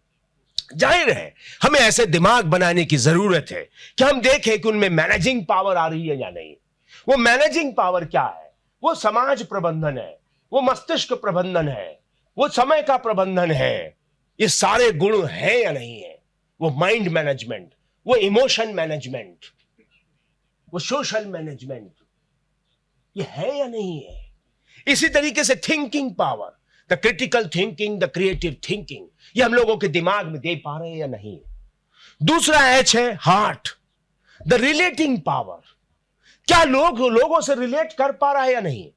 जाहिर है हमें ऐसे दिमाग बनाने की जरूरत है कि हम देखें कि उनमें मैनेजिंग पावर आ रही है या नहीं। वो मैनेजिंग पावर क्या है? वो समाज प्रबंधन है, वो मस्तिष्क प्रबंधन है, वो समय का प्रबंधन है। ये सारे गुण हैं या नहीं है? वो माइंड मैनेजमेंट, वो इमोशन मैनेजमेंट, वो सोशल मैनेजमेंट, ये है या नहीं है? इसी तरीके से thinking power, the critical thinking, the creative thinking, ये हम लोगों के दिमाग में दे पा रहे हैं या नहीं? दूसरा एच है हार्ट, द रिलेटिंग पावर। क्या लोगों से रिलेट कर पा रहा है या नहीं?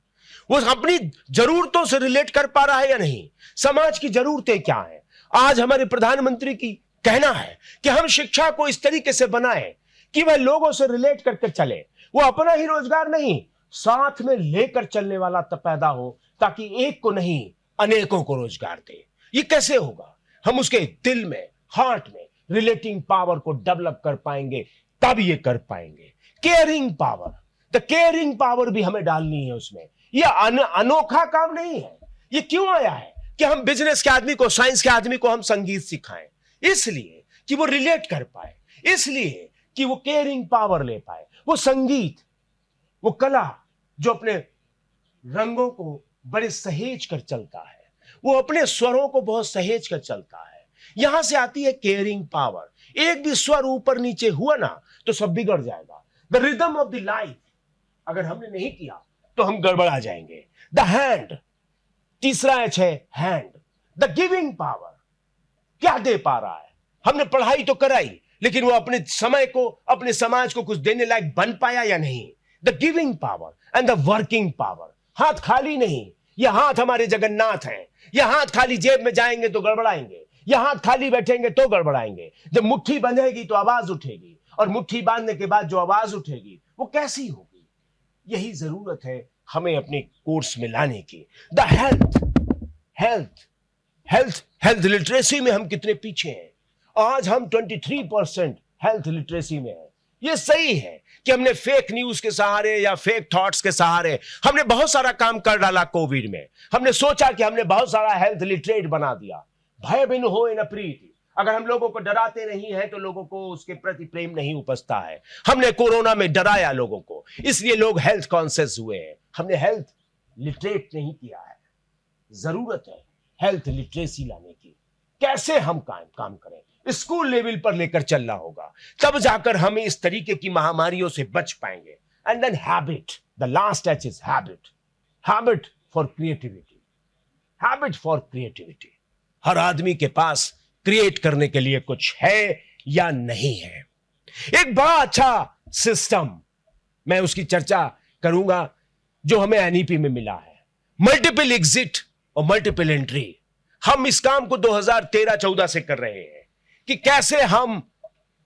वो अपनी जरूरतों से रिलेट कर पा रहा है या नहीं? समाज की जरूरतें क्या है? आज हमारे प्रधानमंत्री की कहना है कि हम शिक्षा को इस तरीके से बनाएं कि वह लोगों से रिलेट करके चले। वो अपना ही रोजगार नहीं, साथ में लेकर चलने वाला तब पैदा हो, ताकि एक को नहीं अनेकों को रोजगार दे। ये कैसे होगा? हम उसके दिल में, हार्ट में रिलेटिंग पावर को डेवलप कर पाएंगे, तब ये कर पाएंगे। Caring power, the caring power भी हमें डालनी है उसमें। यह अनोखा काम नहीं है। ये क्यों आया है कि हम बिजनेस के आदमी को, साइंस के आदमी को हम संगीत सिखाएं? इसलिए कि वो रिलेट कर पाए, इसलिए कि वो केयरिंग पावर ले पाए। वो संगीत, वो कला जो अपने रंगों को बड़े सहेज कर चलता है, वो अपने स्वरों को बहुत सहेज कर चलता है। यहां से आती है केयरिंग पावर। एक भी स्वर ऊपर नीचे हुआ ना तो सब बिगड़ जाएगा। The rhythm of the life अगर हमने नहीं किया तो हम गड़बड़ा जाएंगे। द हैंड, तीसरा एच है हैंड, द गिविंग पावर। क्या दे पा रहा है? हमने पढ़ाई तो कराई, लेकिन वो अपने समय को, अपने समाज को कुछ देने लायक बन पाया या नहीं? The giving power and the working power. हाथ खाली नहीं, ये हाथ हमारे जगन्नाथ हैं। ये हाथ खाली जेब में जाएंगे तो गड़बड़ाएंगे, ये हाथ खाली बैठेंगे तो गड़बड़ाएंगे। जब मुट्ठी बंधेगी तो आवाज उठेगी, और मुट्ठी बांधने के बाद जो आवाज उठेगी वो कैसी होगी? यही जरूरत है हमें अपने कोर्स में लाने की। द हेल्थ लिटरेसी में हम कितने पीछे हैं। आज हम 23% हेल्थ लिटरेसी में है। ये सही है कि हमने फेक न्यूज के सहारे या फेक थॉट्स के सहारे हमने बहुत सारा काम कर डाला। कोविड में हमने सोचा कि हमने बहुत सारा हेल्थ लिटरेट बना दिया। भय बिन होए न प्रीति। अगर हम लोगों को डराते नहीं है तो लोगों को उसके प्रति प्रेम नहीं उपजता है। हमने कोरोना में डराया लोगों को, इसलिए लोग हेल्थ कॉन्शियस हुए हैं। हमने हेल्थ लिटरेट नहीं किया है। जरूरत है हेल्थ लिटरेसी लाने की। कैसे हम काम करें? स्कूल लेवल पर लेकर चलना होगा, तब जाकर हम इस तरीके की महामारियों से बच पाएंगे। And then habit, the last H is habit. Habit for creativity, habit for creativity. हर आदमी के पास क्रिएट करने के लिए कुछ है या नहीं है। एक बड़ा अच्छा सिस्टम, मैं उसकी चर्चा करूंगा, जो हमें एनईपी में मिला है, मल्टीपल एग्जिट और मल्टीपल एंट्री। हम इस काम को 2013-14 से कर रहे हैं कि कैसे हम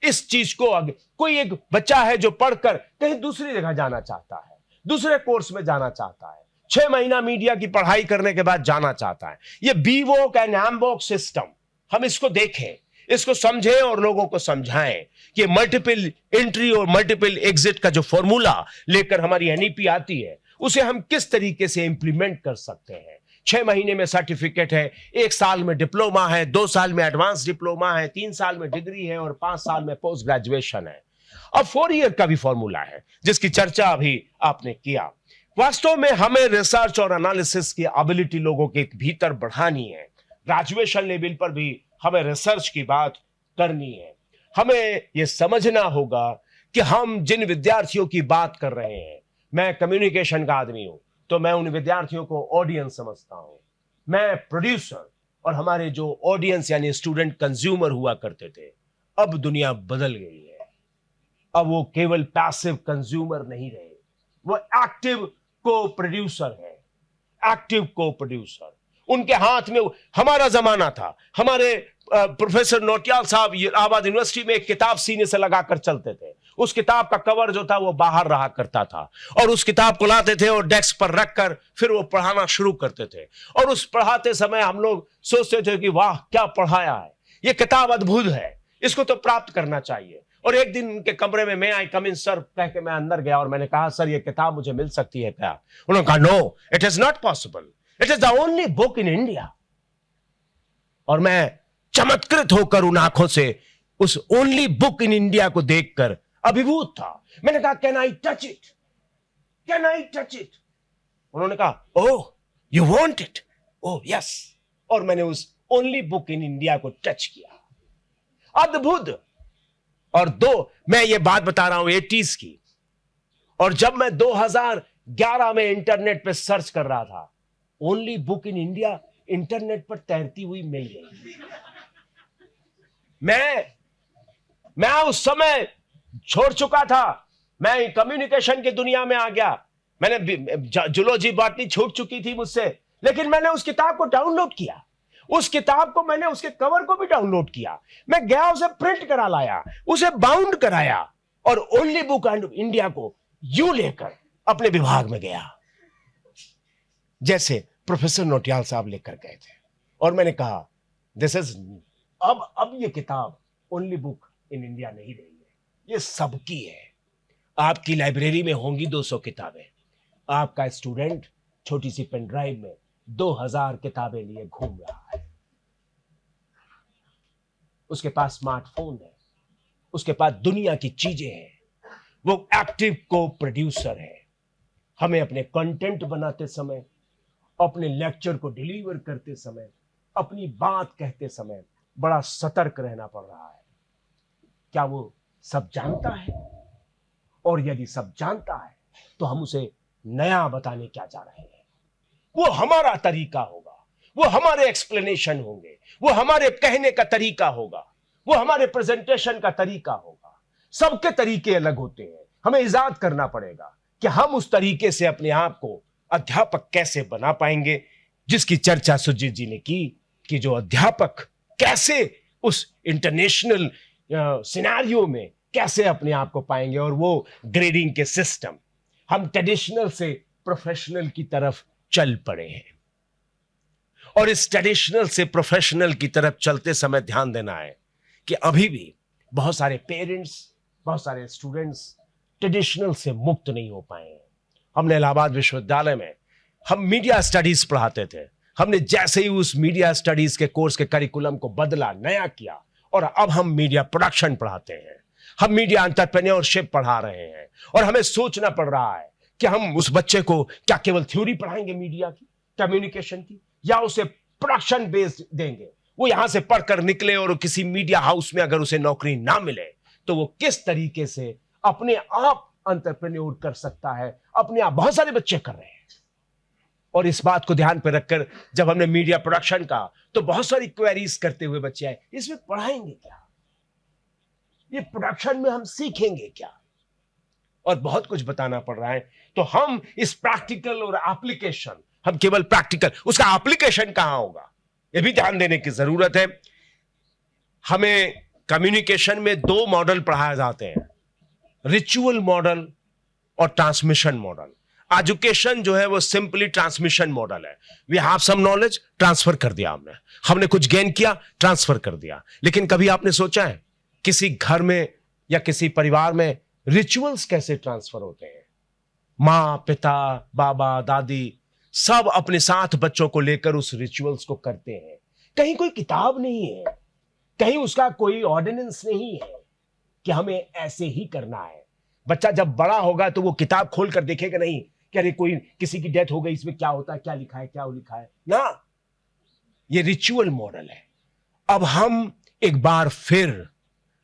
इस चीज को आगे, कोई एक बच्चा है जो पढ़कर कहीं दूसरी जगह जाना चाहता है, दूसरे कोर्स में जाना चाहता है, 6 महीना मीडिया की पढ़ाई करने के बाद जाना चाहता है। ये बीवोक एंड एमवोक सिस्टम, हम इसको देखें, इसको समझें और लोगों को समझाएं कि मल्टीपल एंट्री और मल्टीपल एग्जिट का जो फॉर्मूला लेकर हमारी एनईपी आती है, उसे हम किस तरीके से इंप्लीमेंट कर सकते हैं। 6 महीने में सर्टिफिकेट है, 1 साल में डिप्लोमा है, 2 साल में एडवांस डिप्लोमा है, 3 साल में डिग्री है और 5 साल में पोस्ट ग्रेजुएशन है। अब 4 ईयर का भी फॉर्मूला है जिसकी चर्चा अभी आपने किया। वास्तव में हमें रिसर्च और एनालिसिस की एबिलिटी लोगों के भीतर बढ़ानी है। ग्रेजुएशन लेवल पर भी हमें रिसर्च की बात करनी है। हमें यह समझना होगा कि हम जिन विद्यार्थियों की बात कर रहे हैं, मैं कम्युनिकेशन का आदमी हूं तो मैं उन विद्यार्थियों को ऑडियंस समझता हूं, मैं प्रोड्यूसर, और हमारे जो ऑडियंस यानी स्टूडेंट कंज्यूमर हुआ करते थे, अब दुनिया बदल गई है। अब वो केवल पैसिव कंज्यूमर नहीं रहे, वो एक्टिव को प्रोड्यूसर है, एक्टिव को प्रोड्यूसर। उनके हाथ में हमारा जमाना था, हमारे प्रोफेसर नौटियाल साहब इलाहाबाद यूनिवर्सिटी में एक किताब सीने से लगाकर चलते थे। उस किताब का कवर जो था वो बाहर रहा करता था और उस किताब को लाते थे और डेस्क पर रखकर फिर वो पढ़ाना शुरू करते थे। और उस पढ़ाते समय हम लोग सोचते थे कि वाह क्या पढ़ाया है, ये किताब अद्भुत है, इसको तो प्राप्त करना चाहिए। और एक दिन उनके कमरे में मैं आई कम इन सर कह के मैं अंदर गया और मैंने कहा सर ये किताब मुझे मिल सकती है क्या? उन्होंने कहा no, it is not possible, it is the only book in India. और मैं चमत्कृत होकर उन आंखों से उस ओनली बुक इन इंडिया को देखकर अभिभूत था। मैंने कहा can I touch it, can I touch it? उन्होंने कहा oh you want it, oh yes. और मैंने उस ओनली बुक इन इंडिया को टच किया, अद्भुत। और मैं ये बात बता रहा हूं 80s की, और जब मैं 2011 में इंटरनेट पे सर्च कर रहा था, only book in India internet पर तैरती हुई मिल गई। मैं उस समय छोड़ चुका था, मैं कम्युनिकेशन की दुनिया में आ गया। मैंने जूलॉजी बॉटनी छूट चुकी थी मुझसे, लेकिन मैंने उस किताब को डाउनलोड किया, उस किताब को मैंने उसके कवर को भी डाउनलोड किया। मैं गया उसे प्रिंट करा लाया, उसे बाउंड कराया और ओनली बुक इंडिया को यूं लेकर अपने विभाग में गया जैसे प्रोफेसर नौटियाल साहब लेकर गए थे। और मैंने कहा दिस इज अब ये किताब ओनली बुक इन इंडिया नहीं रही है, ये सबकी है। आपकी लाइब्रेरी में होंगी 200 किताबें, आपका स्टूडेंट छोटी सी पेन ड्राइव में 2000 किताबें लिए घूम रहा है। उसके पास स्मार्टफोन है, उसके पास दुनिया की चीजें हैं, वो एक्टिव को प्रोड्यूसर है। हमें अपने कंटेंट बनाते समय, अपने लेक्चर को डिलीवर करते समय, अपनी बात कहते समय बड़ा सतर्क रहना पड़ रहा है। क्या वो सब जानता है? और यदि सब जानता है तो हम उसे नया बताने क्या जा रहे हैं? वो हमारा तरीका होगा, वो हमारे एक्सप्लेनेशन होंगे, वो हमारे कहने का तरीका होगा, वो हमारे प्रेजेंटेशन का तरीका होगा। सबके तरीके अलग होते हैं। हमें इजाद करना पड़ेगा कि हम उस तरीके से अपने आप को अध्यापक कैसे बना पाएंगे, जिसकी चर्चा सुजीत जी ने की कि जो अध्यापक कैसे उस इंटरनेशनल सिनेरियो में कैसे अपने आप को पाएंगे। और वो ग्रेडिंग के सिस्टम, हम ट्रेडिशनल से प्रोफेशनल की तरफ चल पड़े हैं। और इस ट्रेडिशनल से प्रोफेशनल की तरफ चलते समय ध्यान देना है कि अभी भी बहुत सारे पेरेंट्स, बहुत सारे स्टूडेंट्स ट्रेडिशनल से मुक्त नहीं हो पाए हैं। हमने इलाहाबाद विश्वविद्यालय में हम मीडिया स्टडीज पढ़ाते थे। हमने जैसे ही उस मीडिया स्टडीज के कोर्स के करिकुलम को बदला, नया किया, और अब हम मीडिया प्रोडक्शन पढ़ाते हैं, हम मीडिया एंटरप्रेन्योरशिप पढ़ा रहे हैं। और हमें सोचना पड़ रहा है कि हम उस बच्चे को क्या केवल थ्योरी पढ़ाएंगे मीडिया की, कम्युनिकेशन की, या उसे प्रोडक्शन बेस्ड देंगे। वो यहां से पढ़कर निकले और किसी मीडिया हाउस में अगर उसे नौकरी ना मिले तो वो किस तरीके से अपने आप एंटरप्रेन्योर कर सकता है, अपने आप। बहुत सारे बच्चे कर रहे हैं। और इस बात को ध्यान पर रखकर जब हमने मीडिया प्रोडक्शन का, तो बहुत सारी क्वेरीज करते हुए बच्चे आए, इसमें पढ़ाएंगे क्या, ये प्रोडक्शन में हम सीखेंगे क्या, और बहुत कुछ बताना पड़ रहा है। तो हम इस प्रैक्टिकल और एप्लीकेशन, हम केवल प्रैक्टिकल, उसका एप्लीकेशन कहां होगा, यह भी ध्यान देने की जरूरत है। हमें कम्युनिकेशन में 2 मॉडल पढ़ाए जाते हैं, रिचुअल मॉडल और ट्रांसमिशन मॉडल। एजुकेशन जो है वो सिंपली ट्रांसमिशन मॉडल है। We have some knowledge, transfer कर दिया हमने कुछ गेन किया, ट्रांसफर कर दिया। लेकिन कभी आपने सोचा है किसी घर में या किसी परिवार में रिचुअल्स कैसे ट्रांसफर होते हैं? माँ, पिता, बाबा, दादी सब अपने साथ बच्चों को लेकर उस रिचुअल्स को करते हैं। कहीं कोई किताब नहीं है, कहीं उसका कोई ऑर्डिनेंस नहीं है कि हमें ऐसे ही करना है। बच्चा जब बड़ा होगा तो वो किताब खोल कर देखेगा नहीं कि अरे कोई किसी की डेथ हो गई, इसमें क्या होता है, क्या लिखा है, क्या लिखा है ना। ये रिचुअल मॉडल है। अब हम एक बार फिर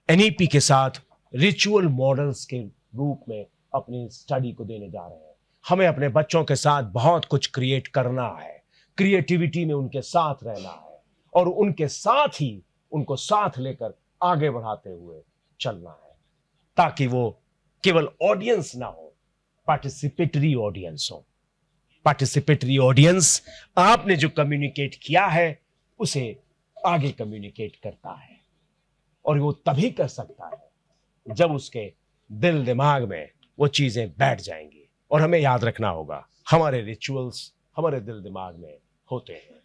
एनईपी के साथ रिचुअल मॉडल्स के रूप में अपनी स्टडी को देने जा रहे हैं। हमें अपने बच्चों के साथ बहुत कुछ क्रिएट करना है, क्रिएटिविटी में उनके साथ रहना है और उनके साथ ही उनको साथ लेकर आगे बढ़ाते हुए चलना है, ताकि वो केवल ऑडियंस ना हो, पार्टिसिपेटरी ऑडियंस हो। पार्टिसिपेटरी ऑडियंस आपने जो कम्युनिकेट किया है उसे आगे कम्युनिकेट करता है, और वो तभी कर सकता है जब उसके दिल दिमाग में वो चीजें बैठ जाएंगी। और हमें याद रखना होगा हमारे रिचुअल्स हमारे दिल दिमाग में होते हैं।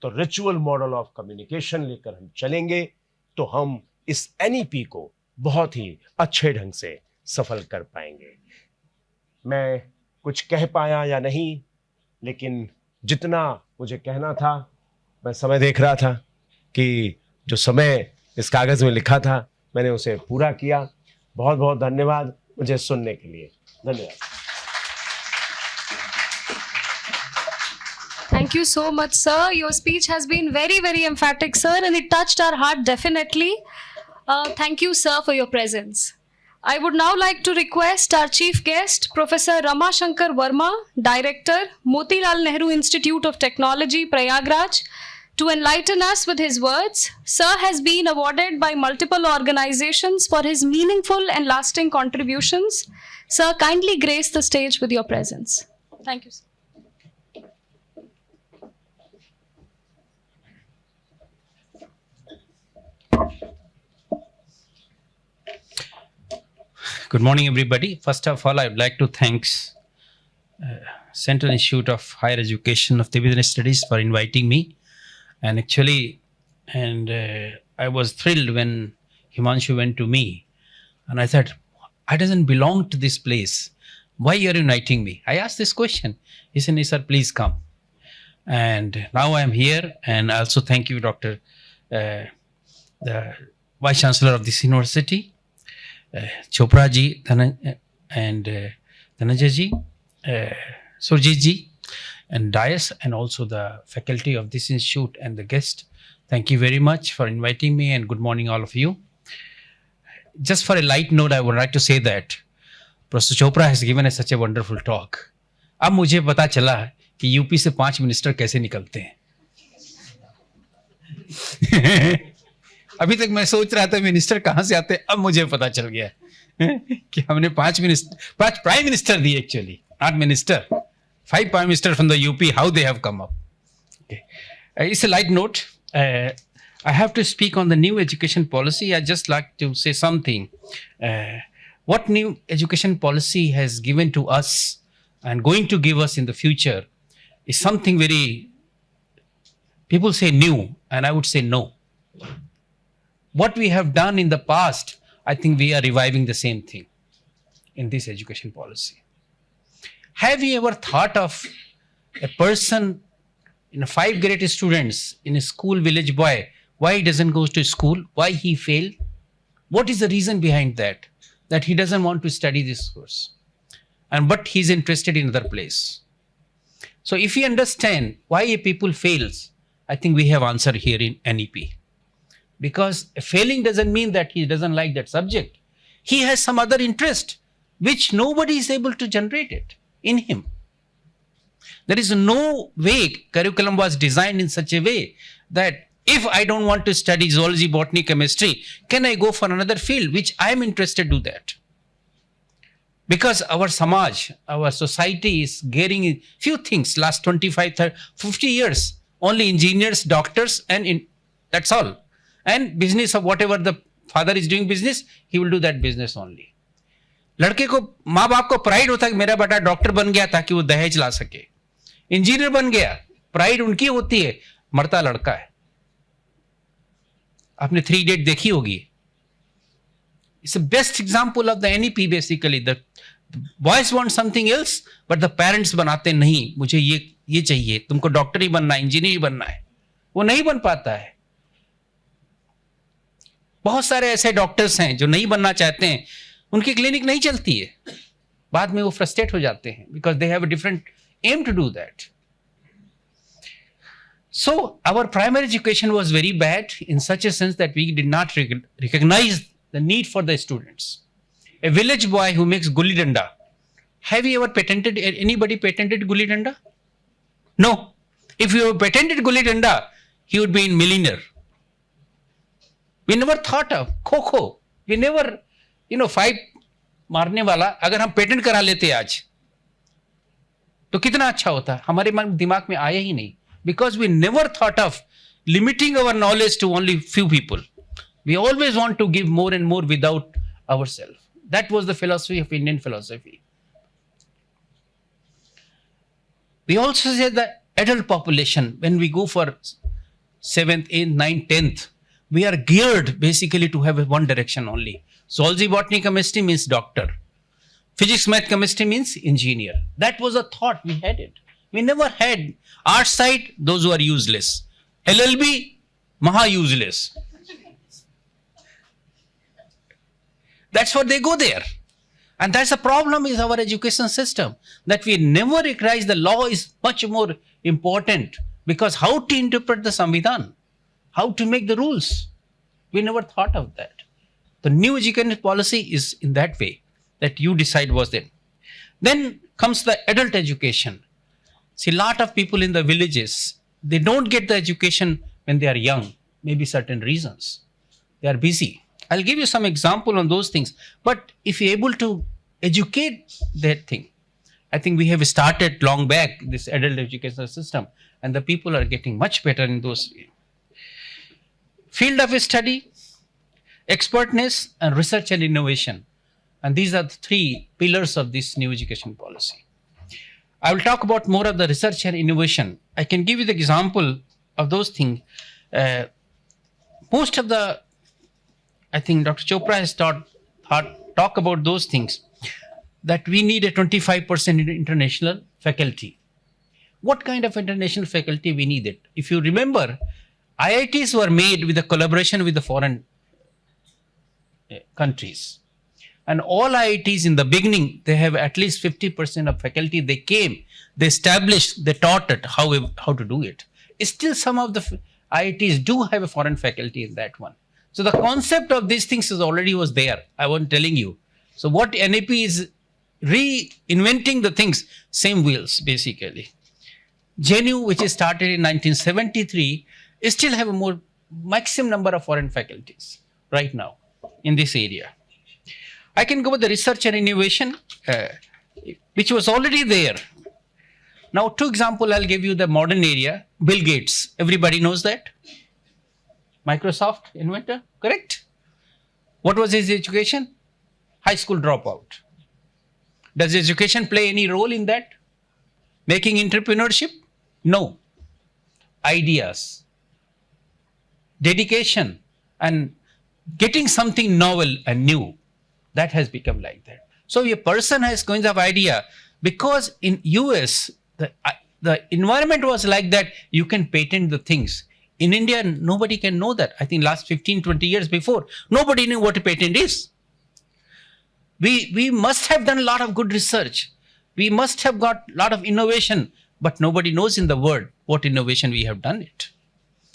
तो रिचुअल मॉडल ऑफ कम्युनिकेशन लेकर हम चलेंगे तो हम इस एनईपी को बहुत ही अच्छे ढंग से सफल कर पाएंगे। मैं कुछ कह पाया या नहीं, लेकिन जितना मुझे कहना था, मैं समय देख रहा था कि जो समय इस कागज में लिखा था मैंने उसे पूरा किया। बहुत बहुत धन्यवाद मुझे सुनने के लिए। धन्यवाद। Thank you so much, sir. Your speech has been very, very emphatic, sir, and it touched our heart definitely. Thank you, sir, for your presence. I would now like to request our chief guest, Professor Rama Shankar Verma, Director, Motilal Nehru Institute of Technology, Prayagraj, to enlighten us with his words. Sir has been awarded by multiple organizations for his meaningful and lasting contributions. Sir, kindly grace the stage with your presence. Thank you, sir. Good morning, everybody. First of all, I would like to thank Central Institute of Higher Education of Tibetan Studies for inviting me. And actually, I was thrilled when Himanshu went to me. And I thought, I doesn't belong to this place. Why are you inviting me? I asked this question. He said, sir, please come. And now I am here. And I also thank you, Dr. The Vice Chancellor of this university, Chopra ji and Dhananjay ji, Surjit ji, and Dias, and also the faculty of this institute and the guest. Thank you very much for inviting me, and good morning all of you. Just for a light note, I would like to say that Professor Chopra has given us such a wonderful talk. अब मुझे पता चला कि UP से 5 minister कैसे निकलते हैं। अभी तक मैं सोच रहा था मिनिस्टर कहां से आते हैं, अब मुझे पता चल गया कि हमने 5 प्राइम मिनिस्टर दिए, actually not minister, 5 prime minister from the UP, how they have come up. It's a light note. I have to speak on the new education policy. I just like to say something. What new education policy has given to us and going to give us in the future is something very, people say new, and I would say no. What we have done in the past, I think we are reviving the same thing in this education policy. Have you ever thought of a person in 5 grade students in a school, village boy, why he doesn't go to school, why he failed? What is the reason behind that? That he doesn't want to study this course, but he's interested in other place. So if we understand why a people fails, I think we have answer here in NEP. Because failing doesn't mean that he doesn't like that subject. He has some other interest which nobody is able to generate it in him. There is no way curriculum was designed in such a way that if I don't want to study zoology, botany, chemistry, can I go for another field which I am interested to do that? Because our samaj, our society is gearing in few things last 25, 30, 50 years, only engineers, doctors, and that's all. And business of whatever the father is doing business, he will do that business only. लड़के को माँ बाप को pride होता है कि मेरा बेटा डॉक्टर बन गया ताकि वो दहेज ला सके, इंजीनियर बन गया, प्राइड उनकी होती है, मरता लड़का है. आपने 3 Idiot देखी होगी. It's the best example of the NEP basically. The boys want something else, but the parents बनाते नहीं, मुझे ये चाहिए, तुमको डॉक्टर ही बनना है, इंजीनियर ही बनना है. वो नहीं बन पाता है. बहुत सारे ऐसे डॉक्टर्स हैं जो नहीं बनना चाहते हैं, उनकी क्लिनिक नहीं चलती है, बाद में वो फ्रस्ट्रेट हो जाते हैं because they have a different aim to do that. So our primary education was very bad in such a sense that we did not recognize the need for the students. A village boy who makes gulli danda. Have you ever patented, anybody patented gulli danda? No. If you have patented gulli danda, he would be a millionaire. We never thought of kho-kho. We never, 5 मारने वाला अगर हम patent करा लेते आज तो कितना अच्छा होता. हमारे दिमाग में आया ही नहीं. Because we never thought of limiting our knowledge to only few people. We always want to give more and more without ourselves. That was the philosophy of Indian philosophy. We also say the adult population, when we go for 7th, 8th, 9th, 10th, we are geared basically to have one direction only. Zoology, botany, chemistry means doctor. Physics, math, chemistry means engineer. That was a thought we had it. We never had art side, those who are useless. LLB, maha useless. That's what they go there. And that's the problem with our education system, that we never recognize the law is much more important, because how to interpret the Samvidhan, how to make the rules, we never thought of that. The new education policy is in that way, that you decide was there. Then comes the adult education. See, a lot of people in the villages, they don't get the education when they are young, maybe certain reasons. They are busy. I'll give you some example on those things. But if you're able to educate that thing, I think we have started long back, this adult education system, and the people are getting much better in those. Field of study, expertness, and research and innovation. And these are the 3 pillars of this new education policy. I will talk about more of the research and innovation. I can give you the example of those things. Most of the, I think Dr. Chopra has talk about those things, that we need a 25% international faculty. What kind of international faculty we needed? If you remember, IITs were made with a collaboration with the foreign countries. And all IITs in the beginning, they have at least 50% of faculty. They came, they established, they taught it how to do it. Still, some of the IITs do have a foreign faculty in that one. So the concept of these things is already was there. I was telling you. So what NEP is reinventing the things, same wheels basically. JNU, which is started in 1973, still have a more maximum number of foreign faculties right now in this area. I can go with the research and innovation, which was already there. Now, 2 examples I'll give you the modern area. Bill Gates, everybody knows that. Microsoft inventor, correct? What was his education? High school dropout. Does education play any role in that? Making entrepreneurship? No. Ideas, dedication, and getting something novel and new. That has become like that. So a person has kinds of idea, because in US, the environment was like that, you can patent the things. In India, nobody can know that. I think last 15, 20 years before, nobody knew what a patent is. We must have done a lot of good research. We must have got a lot of innovation, but nobody knows in the world what innovation we have done it.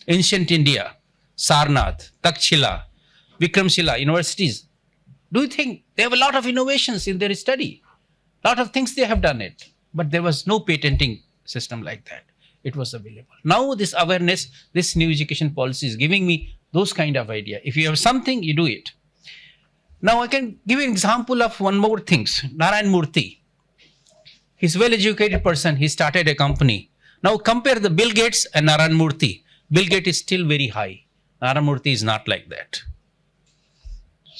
Ancient India, Sarnath, Takshila, Vikramshila universities. Do you think they have a lot of innovations in their study? A lot of things they have done it, but there was no patenting system like that. It was available. Now this awareness, this new education policy is giving me those kind of idea. If you have something, you do it. Now I can give you an example of one more things. Narayan Murthy. He's a well-educated person. He started a company. Now compare the Bill Gates and Narayan Murthy. Bill Gates is still very high. Narayan Murthy is not like that.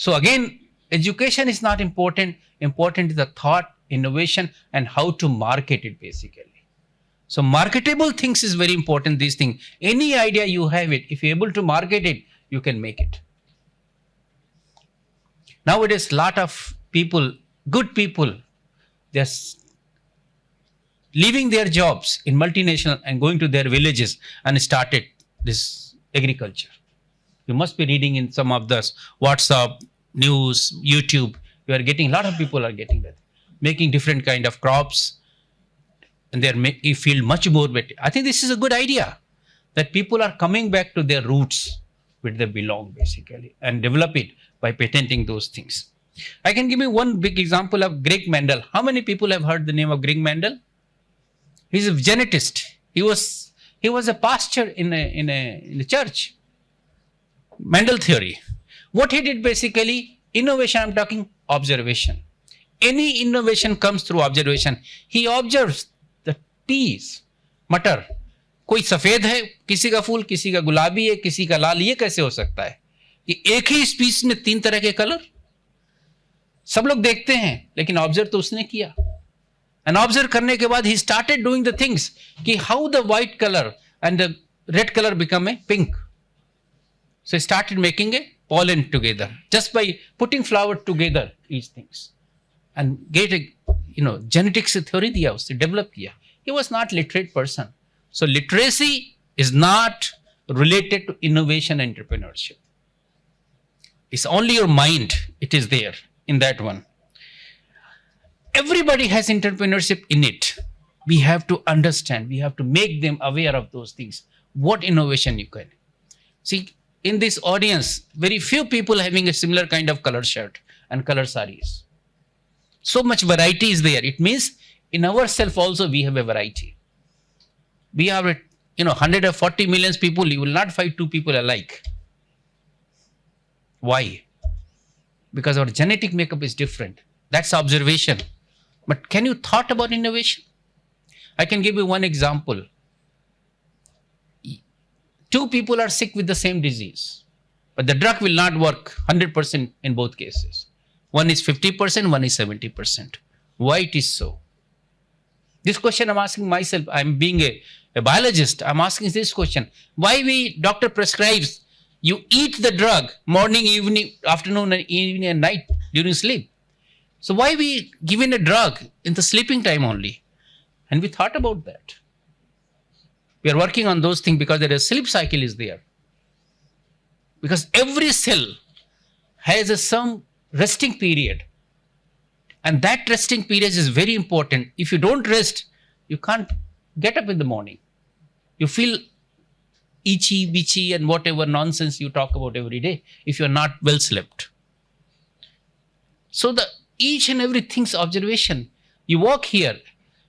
So again, education is not important. Important is the thought, innovation, and how to market it basically. So marketable things is very important, these things. Any idea you have it, if you're able to market it, you can make it. Nowadays, lot of people, good people, they're leaving their jobs in multinational and going to their villages and started this agriculture. You must be reading in some of the WhatsApp, news, YouTube. You are getting, a lot of people are getting that. Making different kind of crops and they're you feel much more better. I think this is a good idea that people are coming back to their roots where they belong basically and develop it by patenting those things. I can give you one big example of Greg Mendel. How many people have heard the name of Greg Mendel? He's a genetist. He was a pastor in a church. Mendel theory. What he did basically, innovation, I'm talking observation. Any innovation comes through observation. He observes the peas, मटर. कोई सफेद है, किसी का फूल, किसी का गुलाबी है, किसी का लाल, ये कैसे हो सकता है कि एक ही स्पीस में 3 तरह के कलर? सब लोग देखते हैं, लेकिन ऑब्जर्व तो उसने किया. And ऑब्जर्व करने के बाद he started doing the things कि how the white color and the red color become a pink. So he started making a pollen together just by putting flower together these things and get a genetics theory दिया उससे, develop किया. He was not literate person. So literacy is not related to innovation and entrepreneurship. It's only your mind, it is there in that one. Everybody has entrepreneurship in it. We have to understand, we have to make them aware of those things. What innovation you can. See, in this audience, very few people having a similar kind of color shirt and color sarees. So much variety is there. It means in ourselves also we have a variety. We have 140 million people, you will not find 2 people alike. Why? Because our genetic makeup is different. That's observation. But can you thought about innovation? I can give you one example. 2 people are sick with the same disease, but the drug will not work 100% in both cases. One is 50%, one is 70%. Why it is so? This question I'm asking myself. I'm being a biologist. I'm asking this question. Why doctor prescribes you eat the drug morning, evening, afternoon, and evening and night during sleep? So why we given a drug in the sleeping time only? And we thought about that. We are working on those things because there is a sleep cycle is there. Because every cell has some resting period. And that resting period is very important. If you don't rest, you can't get up in the morning. You feel itchy, bitchy, and whatever nonsense you talk about every day if you're not well slept. So each and everything's observation. You walk here,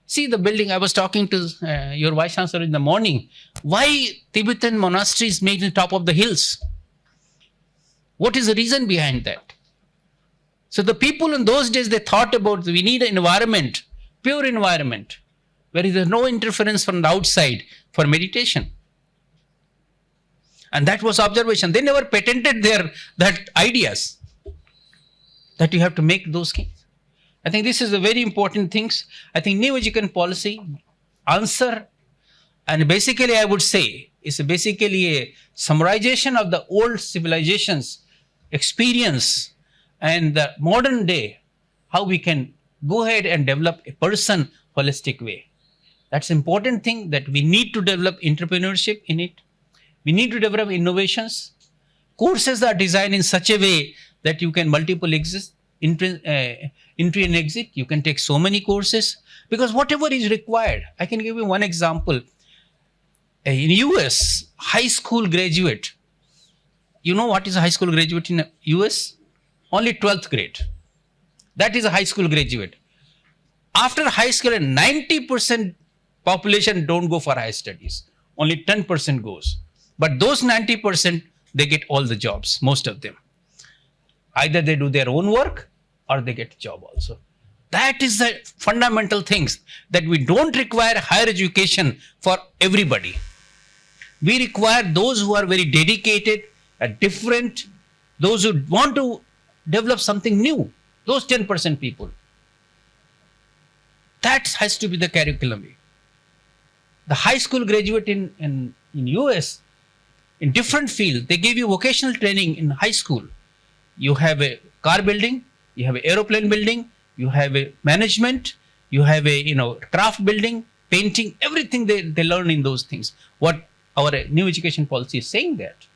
see the building. I was talking to your Vice Chancellor in the morning. Why Tibetan monasteries made on top of the hills? What is the reason behind that? So the people in those days, they thought about we need an environment, pure environment, where there is no interference from the outside for meditation. And that was observation. They never patented that ideas that you have to make those things. I think this is a very important things. I think new education policy answer, and basically I would say it's basically a summarization of the old civilizations experience and the modern day, how we can go ahead and develop a person holistic way. That's important thing that we need to develop entrepreneurship in it. We need to develop innovations. Courses are designed in such a way that you can multiple exist, entry and exit. You can take so many courses because whatever is required. I can give you one example. In US, high school graduate. You know what is a high school graduate in US? Only 12th grade. That is a high school graduate. After high school, 90% population don't go for higher studies. Only 10% goes. But those 90%, they get all the jobs, most of them. Either they do their own work or they get a job also. That is the fundamental things that we don't require higher education for everybody. We require those who are very dedicated, different, those who want to develop something new. Those 10% people. That has to be the curriculum. The high school graduate in US, in different field, they give you vocational training in high school. You have a car building, you have an aeroplane building, you have a management, you have a craft building, painting, everything they learn in those things. What our new education policy is saying that.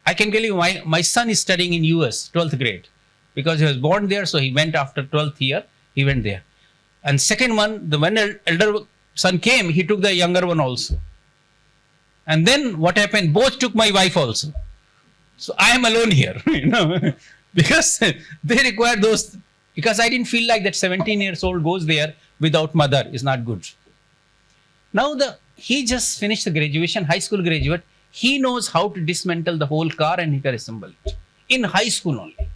I can tell you my son is studying in US, 12th grade. Because he was born there, so he went after 12th year, he went there. And second one, when elder son came, he took the younger one also. And then what happened? Both took my wife also. So I am alone here, because they require those. Because I didn't feel like that 17 years old goes there without mother is not good. Now he just finished the graduation, high school graduate. He knows how to dismantle the whole car and he can assemble it in high school only.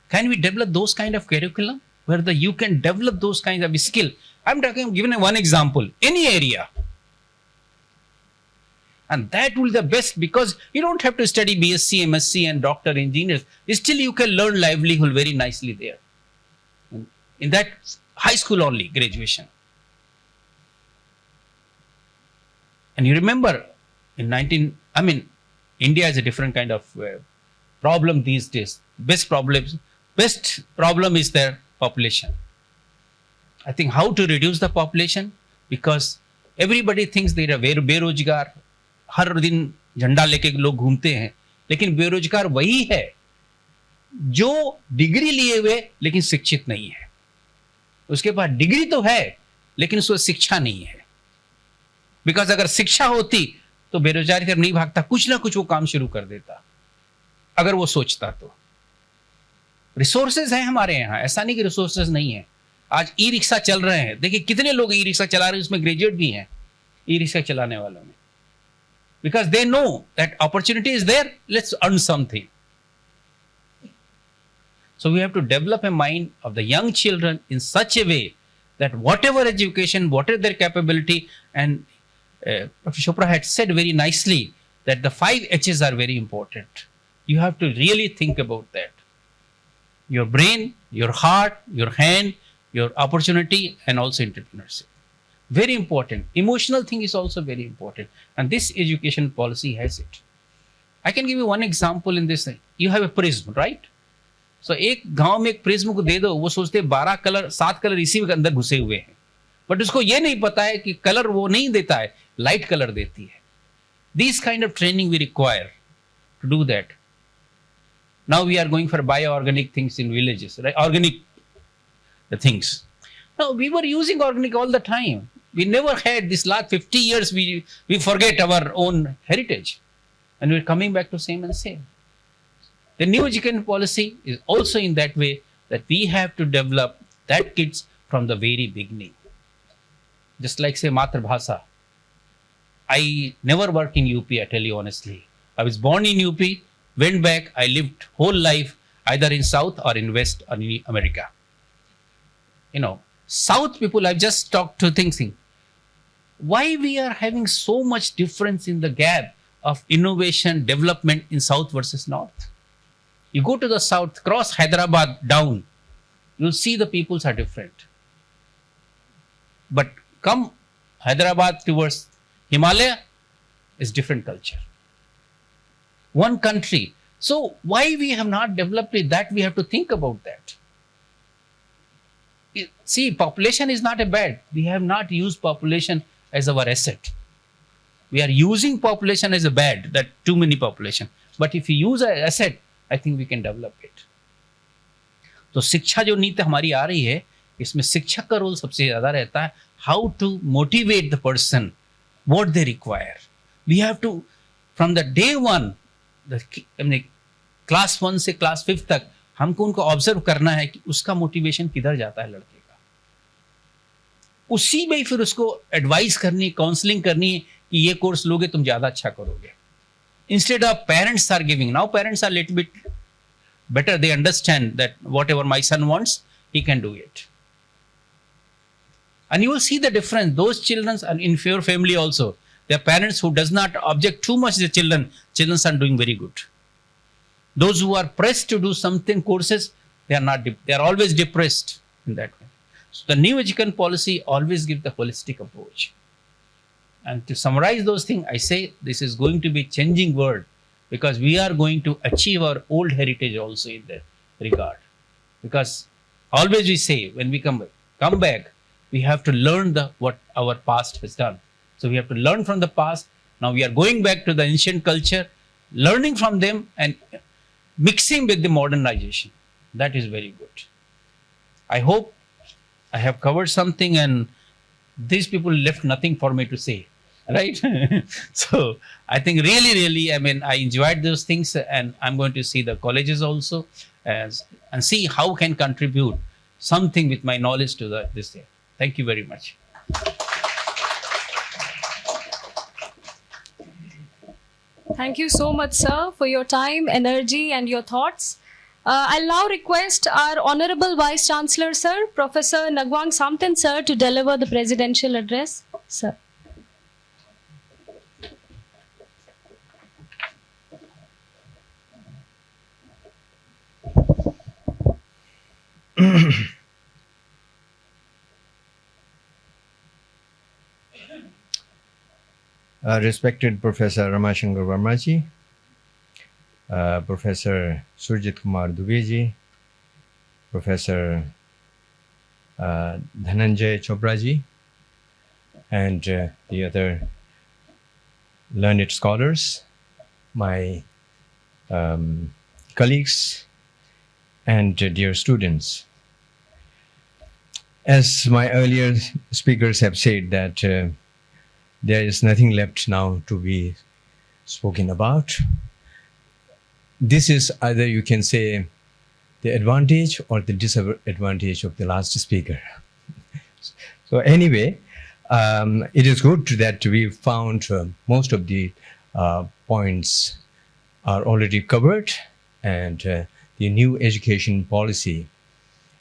Can we develop those kind of curriculum where you can develop those kinds of skill? I'm giving one example, any area. And that will be the best, because you don't have to study BSc, MSc and doctor, engineers. Still you can learn livelihood very nicely there. In that high school only, graduation. And you remember, India has a different kind of problem these days. Best problem is their population. I think how to reduce the population, because everybody thinks they are बेरोजगार, हर दिन झंडा लेके लोग घूमते हैं, लेकिन बेरोजगार वही है जो डिग्री लिए हुए लेकिन शिक्षित नहीं है. उसके पास डिग्री तो है लेकिन उसको शिक्षा नहीं है. बिकॉज अगर शिक्षा होती तो बेरोजगारी तरफ नहीं भागता, कुछ ना कुछ वो काम शुरू कर देता अगर वो सोचता. तो रिसोर्सेज हैं हमारे यहाँ, ऐसा नहीं कि रिसोर्सेज नहीं है. आज ई रिक्शा चल रहे हैं, देखिए कितने लोग ई रिक्शा चला रहे हैं, उसमें ग्रेजुएट भी हैं ई रिक्शा चलाने वालों में. Because they know that opportunity is there, let's earn something. So we have to develop a mind of the young children in such a way that whatever education, whatever their capability, and Professor Chopra had said very nicely that the 5 H's are very important. You have to really think about that. Your brain, your heart, your hand, your opportunity, and also entrepreneurship. Very important. Emotional thing is also very important. And this education policy has it. I can give you one example in this. You have a prism, right? So एक गांव में एक prism को दे दो, वो सोचते 12 colour 7 colour इसी के अंदर घुसे हुए हैं, बट उसको ये नहीं पता है कि कलर वो नहीं देता है, लाइट कलर देती है. These kind of training we require to do that. Now we are going for bioorganic things in villages, right? Organic things. Now we were using organic all the time. We never had this last 50 years. We forget our own heritage, and we're coming back to same and same. The new education policy is also in that way that we have to develop that kids from the very beginning. Just like say Matrabhasha. I never worked in UP, I tell you honestly. I was born in UP, went back, I lived whole life either in South or in West or in America. South people, I've just talked to thinking, why we are having so much difference in the gap of innovation, development in South versus North. You go to the south, cross Hyderabad down, you'll see the peoples are different. But come Hyderabad towards Himalaya, is different culture. One country. So why we have not developed it, that we have to think about that. See, population is not a bad. We have not used population as our asset. We are using population as a bad, that too many population. But if we use an asset, I think we can develop it. तो शिक्षा जो नीति हमारी आ रही है, इसमें शिक्षक का रोल सबसे ज्यादा रहता है. How to motivate the person, what they require. We have to, from the day one, class 1 से क्लास 5 तक, हमको उनको ऑब्जर्व करना है कि उसका मोटिवेशन किधर जाता है लड़के का. उसी में फिर उसको एडवाइस करनी, काउंसलिंग करनी है कि ये कोर्स लोगे तुम ज्यादा अच्छा करोगे. Instead of parents are giving, now parents are a little bit better. They understand that whatever my son wants, he can do it. And you will see the difference. Those children are in your family also. There are parents who does not object too much to the children. Children are doing very good. Those who are pressed to do something courses, they are not. They are always depressed in that way. So the new education policy always gives the holistic approach. And to summarize those things, I say this is going to be changing world, because we are going to achieve our old heritage also in that regard. Because always we say when we come back, we have to learn what our past has done. So we have to learn from the past. Now we are going back to the ancient culture, learning from them and mixing with the modernization. That is very good. I hope I have covered something and these people left nothing for me to say, right? So I think really, I enjoyed those things, and I'm going to see the colleges also and see how can contribute something with my knowledge to this thing. Thank you very much. Thank you so much, sir, for your time, energy, and your thoughts. I'll now request our Honorable Vice Chancellor, sir, Professor Nagwang Samten, sir, to deliver the presidential address. Sir. Respected Professor Ramashankar Varmaji, Professor Surjit Kumar Dubeji, Professor Dhananjay Chopraji, and the other learned scholars, my colleagues, and dear students. As my earlier speakers have said that there is nothing left now to be spoken about. This is either you can say the advantage or the disadvantage of the last speaker. So anyway, it is good that we found most of the points are already covered, and the new education policy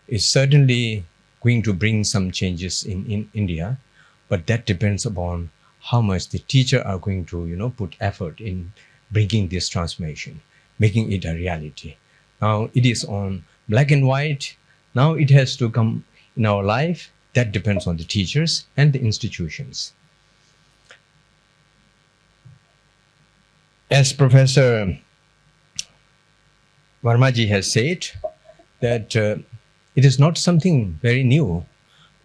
is certainly going to bring some changes in India, but that depends upon how much the teacher are going to, put effort in bringing this transformation, making it a reality. Now it is on black and white. Now it has to come in our life. That depends on the teachers and the institutions. As Professor Varmaji has said, that it is not something very new,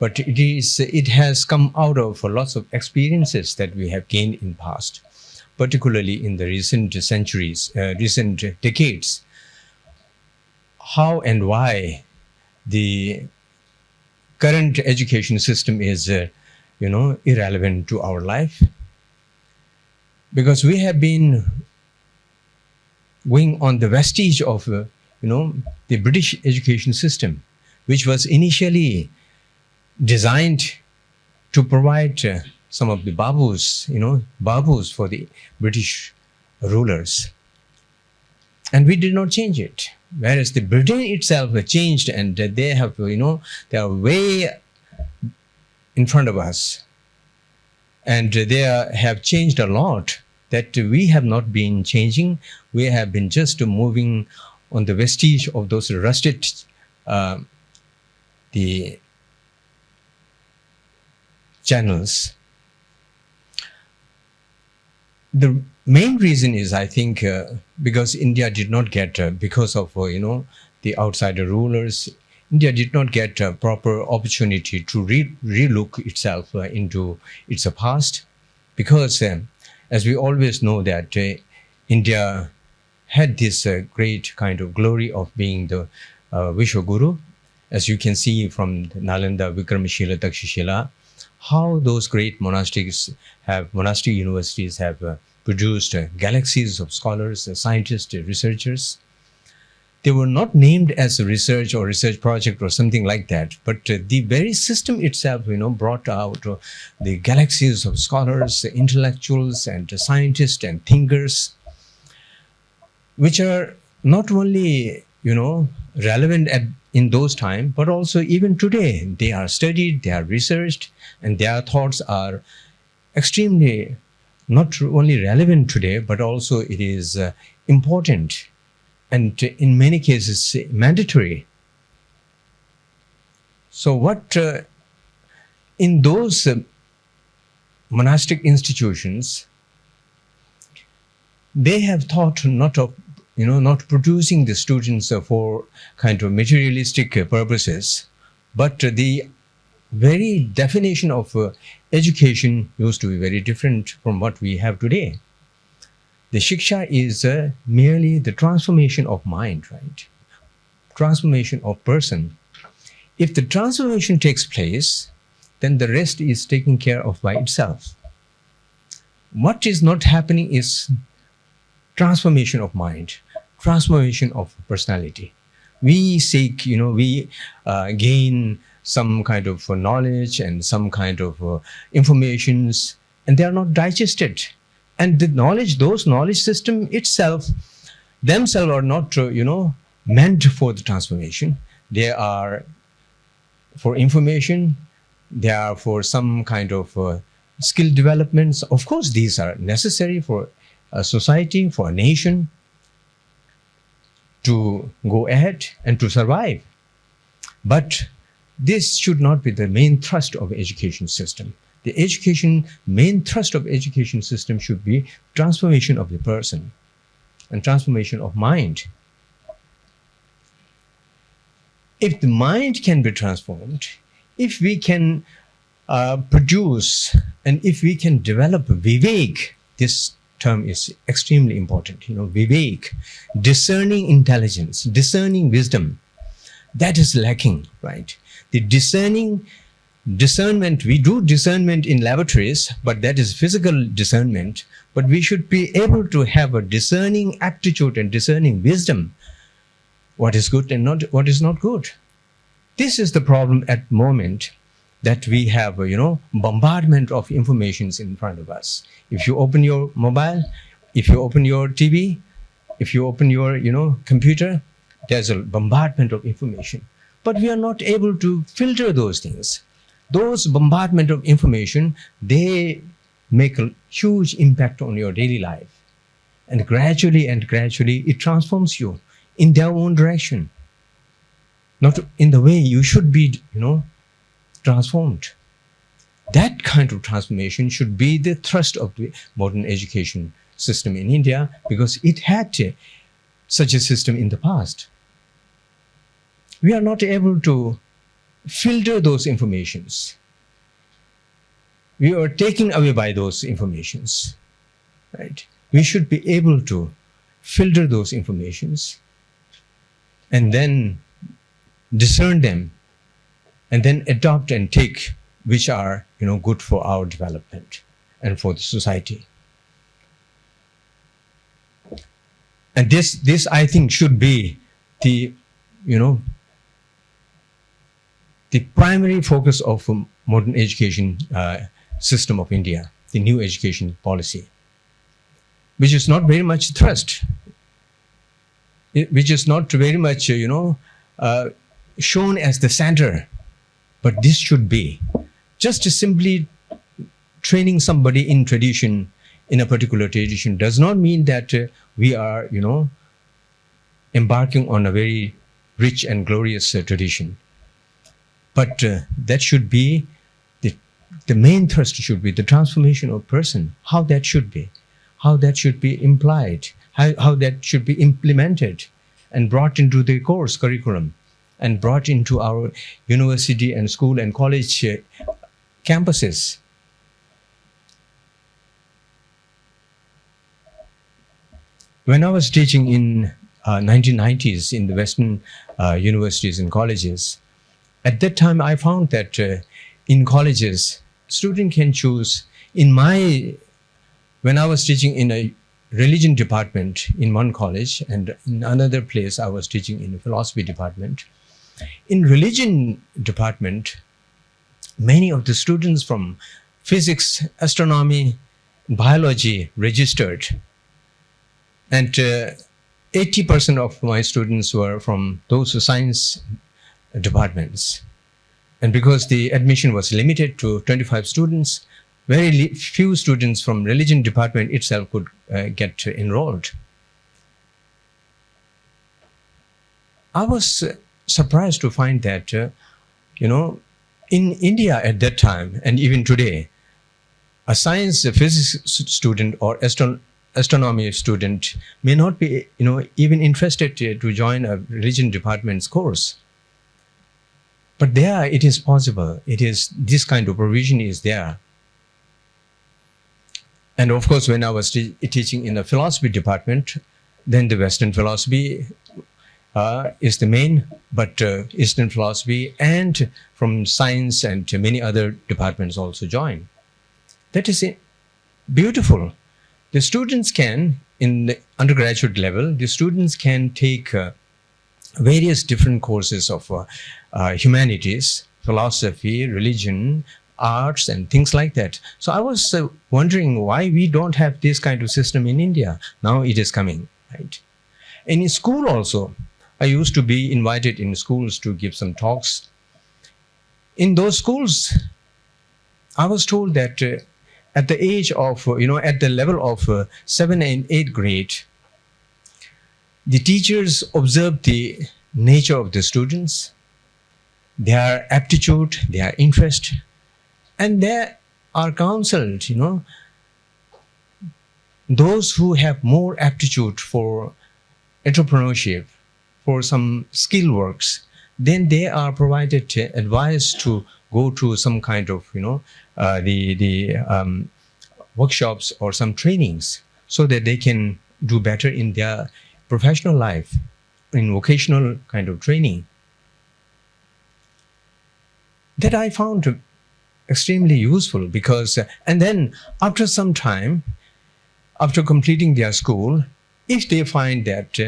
but it has come out of lots of experiences that we have gained in past, particularly in the recent centuries, recent decades. How and why the current education system is, irrelevant to our life, because we have been going on the vestige of, the British education system, which was initially designed to provide some of the babus for the British rulers. And we did not change it. Whereas the Britain itself changed, and they have, they are way in front of us. And they have changed a lot that we have not been changing. We have been just moving on the vestige of those rusted, the channels. The main reason is, I think, because India did not get, because of, the outsider rulers, India did not get a proper opportunity to relook itself into its past. Because, as we always know that India had this great kind of glory of being the Vishwaguru, as you can see from Nalanda, Vikramashila, Takshashila, how those great monastic universities have produced galaxies of scholars, scientists, researchers. They were not named as a research or research project or something like that, but the very system itself, brought out the galaxies of scholars, intellectuals, and scientists and thinkers, which are not only, relevant in those times, but also even today. They are studied, they are researched, and their thoughts are extremely not only relevant today, but also it is important and in many cases mandatory. So what in those monastic institutions, they have thought not of, not producing the students for kind of materialistic purposes, but the very definition of education used to be very different from what we have today. The Shiksha is merely the transformation of mind, right? Transformation of person. If the transformation takes place, then the rest is taken care of by itself. What is not happening is transformation of mind, transformation of personality. We seek, we gain some kind of knowledge and some kind of informations, and they are not digested. And the knowledge, those knowledge system itself, themselves are not, meant for the transformation. They are for information. They are for some kind of skill developments. Of course, these are necessary for a society, for a nation to go ahead and to survive. But this should not be the main thrust of education system. The main thrust of education system should be transformation of the person and transformation of mind. If the mind can be transformed, if we can produce and if we can develop vivek, this term is extremely important, vivek, discerning intelligence, discerning wisdom, that is lacking, right? The discernment, we do discernment in laboratories, but that is physical discernment. But we should be able to have a discerning aptitude and discerning wisdom, what is good and what is not good. This is the problem at the moment, that we have, bombardment of informations in front of us. If you open your mobile, if you open your TV, if you open your, computer, there's a bombardment of information. But we are not able to filter those things. Those bombardment of information, they make a huge impact on your daily life. And gradually it transforms you in their own direction. Not in the way you should be, transformed. That kind of transformation should be the thrust of the modern education system in India, because it had such a system in the past. We are not able to filter those informations. We are taken away by those informations, right? We should be able to filter those informations and then discern them and then adopt and take which are, good for our development and for the society. And this I think should be the, the primary focus of modern education system of India, the new education policy, which is not very much thrust, which is not very much, shown as the center. But this should be just simply training somebody in tradition, in a particular tradition, does not mean that we are, embarking on a very rich and glorious tradition. But that should be, the main thrust should be the transformation of person, how that should be implied, how that should be implemented and brought into the course curriculum and brought into our university and school and college campuses. When I was teaching in 1990s in the Western universities and colleges, at that time I found that in colleges, student can choose. When I was teaching in a religion department in one college, and in another place I was teaching in a philosophy department. In religion department, many of the students from physics, astronomy, biology registered. And 80% of my students were from those science departments. And because the admission was limited to 25 students, few students from religion department itself could get enrolled. I was surprised to find that, in India at that time and even today, a science, physics student or astronomy student may not be, even interested to join a religion department's course. But there it is possible. This kind of provision is there. And of course, when I was teaching in the philosophy department, then the Western philosophy is the main, but Eastern philosophy and from science and many other departments also join. That is beautiful. The students can, in the undergraduate level, the students can take various different courses of humanities, philosophy, religion, arts, and things like that. So I was wondering why we don't have this kind of system in India. Now it is coming, right? And in school also, I used to be invited in schools to give some talks. In those schools, I was told that at the age of, at the level of 7th and 8th grade, the teachers observe the nature of the students, their aptitude, their interest, and they are counseled, those who have more aptitude for entrepreneurship, for some skill works, then they are provided advice to go to some kind of, the workshops or some trainings so that they can do better in their professional life, in vocational kind of training. That I found extremely useful because, and then after some time, after completing their school, if they find that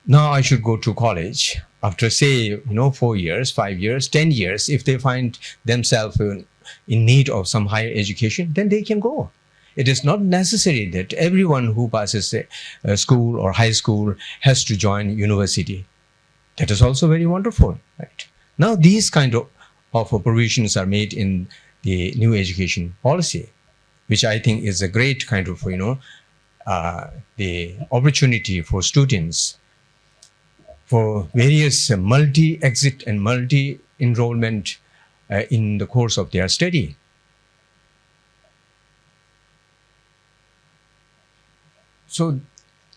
now I should go to college, after say, 4 years, 5 years, 10 years, if they find themselves in need of some higher education, then they can go. It is not necessary that everyone who passes a school or high school has to join university. That is also very wonderful, right? Now these kind of provisions are made in the new education policy, which I think is a great kind of, the opportunity for students for various multi-exit and multi-enrollment in the course of their study. So,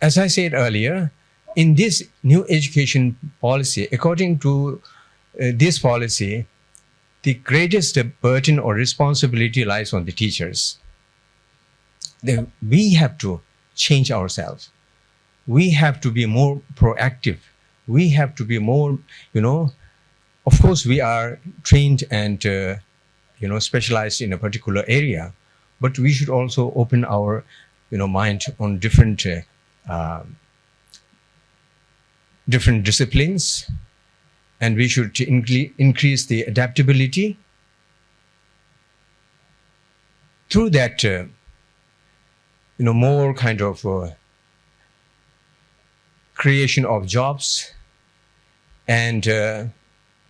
as I said earlier, in this new education policy, according to this policy, the greatest burden or responsibility lies on the teachers. We have to change ourselves. We have to be more proactive. We have to be more, of course we are trained and, specialized in a particular area, but we should also open our, mind on different disciplines, and we should increase the adaptability. Through that, more kind of creation of jobs. And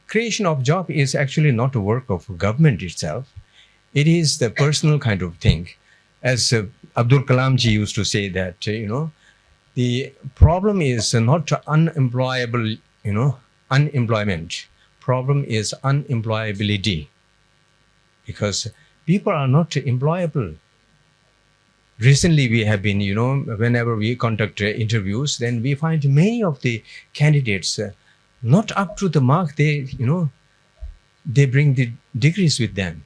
creation of job is actually not a work of government itself. It is the personal kind of thing. As Abdul Kalam ji used to say that, the problem is not unemployment. Problem is unemployability. Because people are not employable. Recently, we have been, whenever we conduct interviews, then we find many of the candidates not up to the mark. They bring the degrees with them.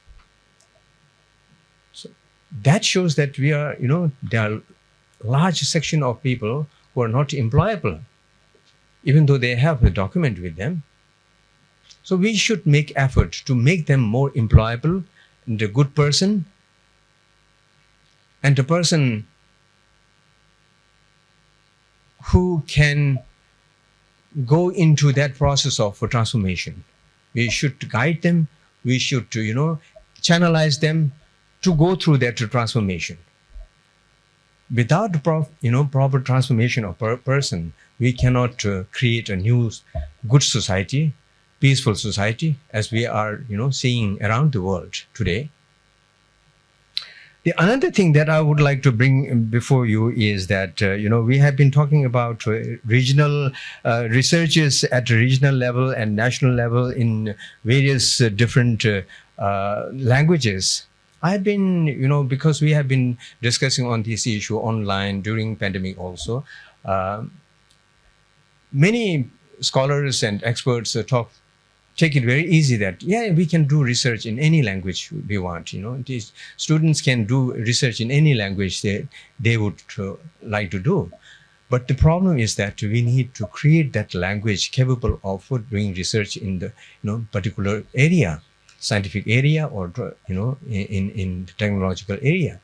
So that shows that we are, there are large section of people who are not employable, even though they have a document with them. So we should make effort to make them more employable and a good person, and a person who can go into that process of transformation. We should guide them. We should, channelize them to go through that transformation. Without proper transformation of a person, we cannot create a new, good society, peaceful society, as we are, seeing around the world today. The another thing that I would like to bring before you is that we have been talking about regional researches at regional level and national level in various different languages. I've been, because we have been discussing on this issue online during pandemic also. Many scholars and experts take it very easy that we can do research in any language we want. These students can do research in any language they would like to do. But the problem is that we need to create that language capable of doing research in the particular area, scientific area, or in the technological area.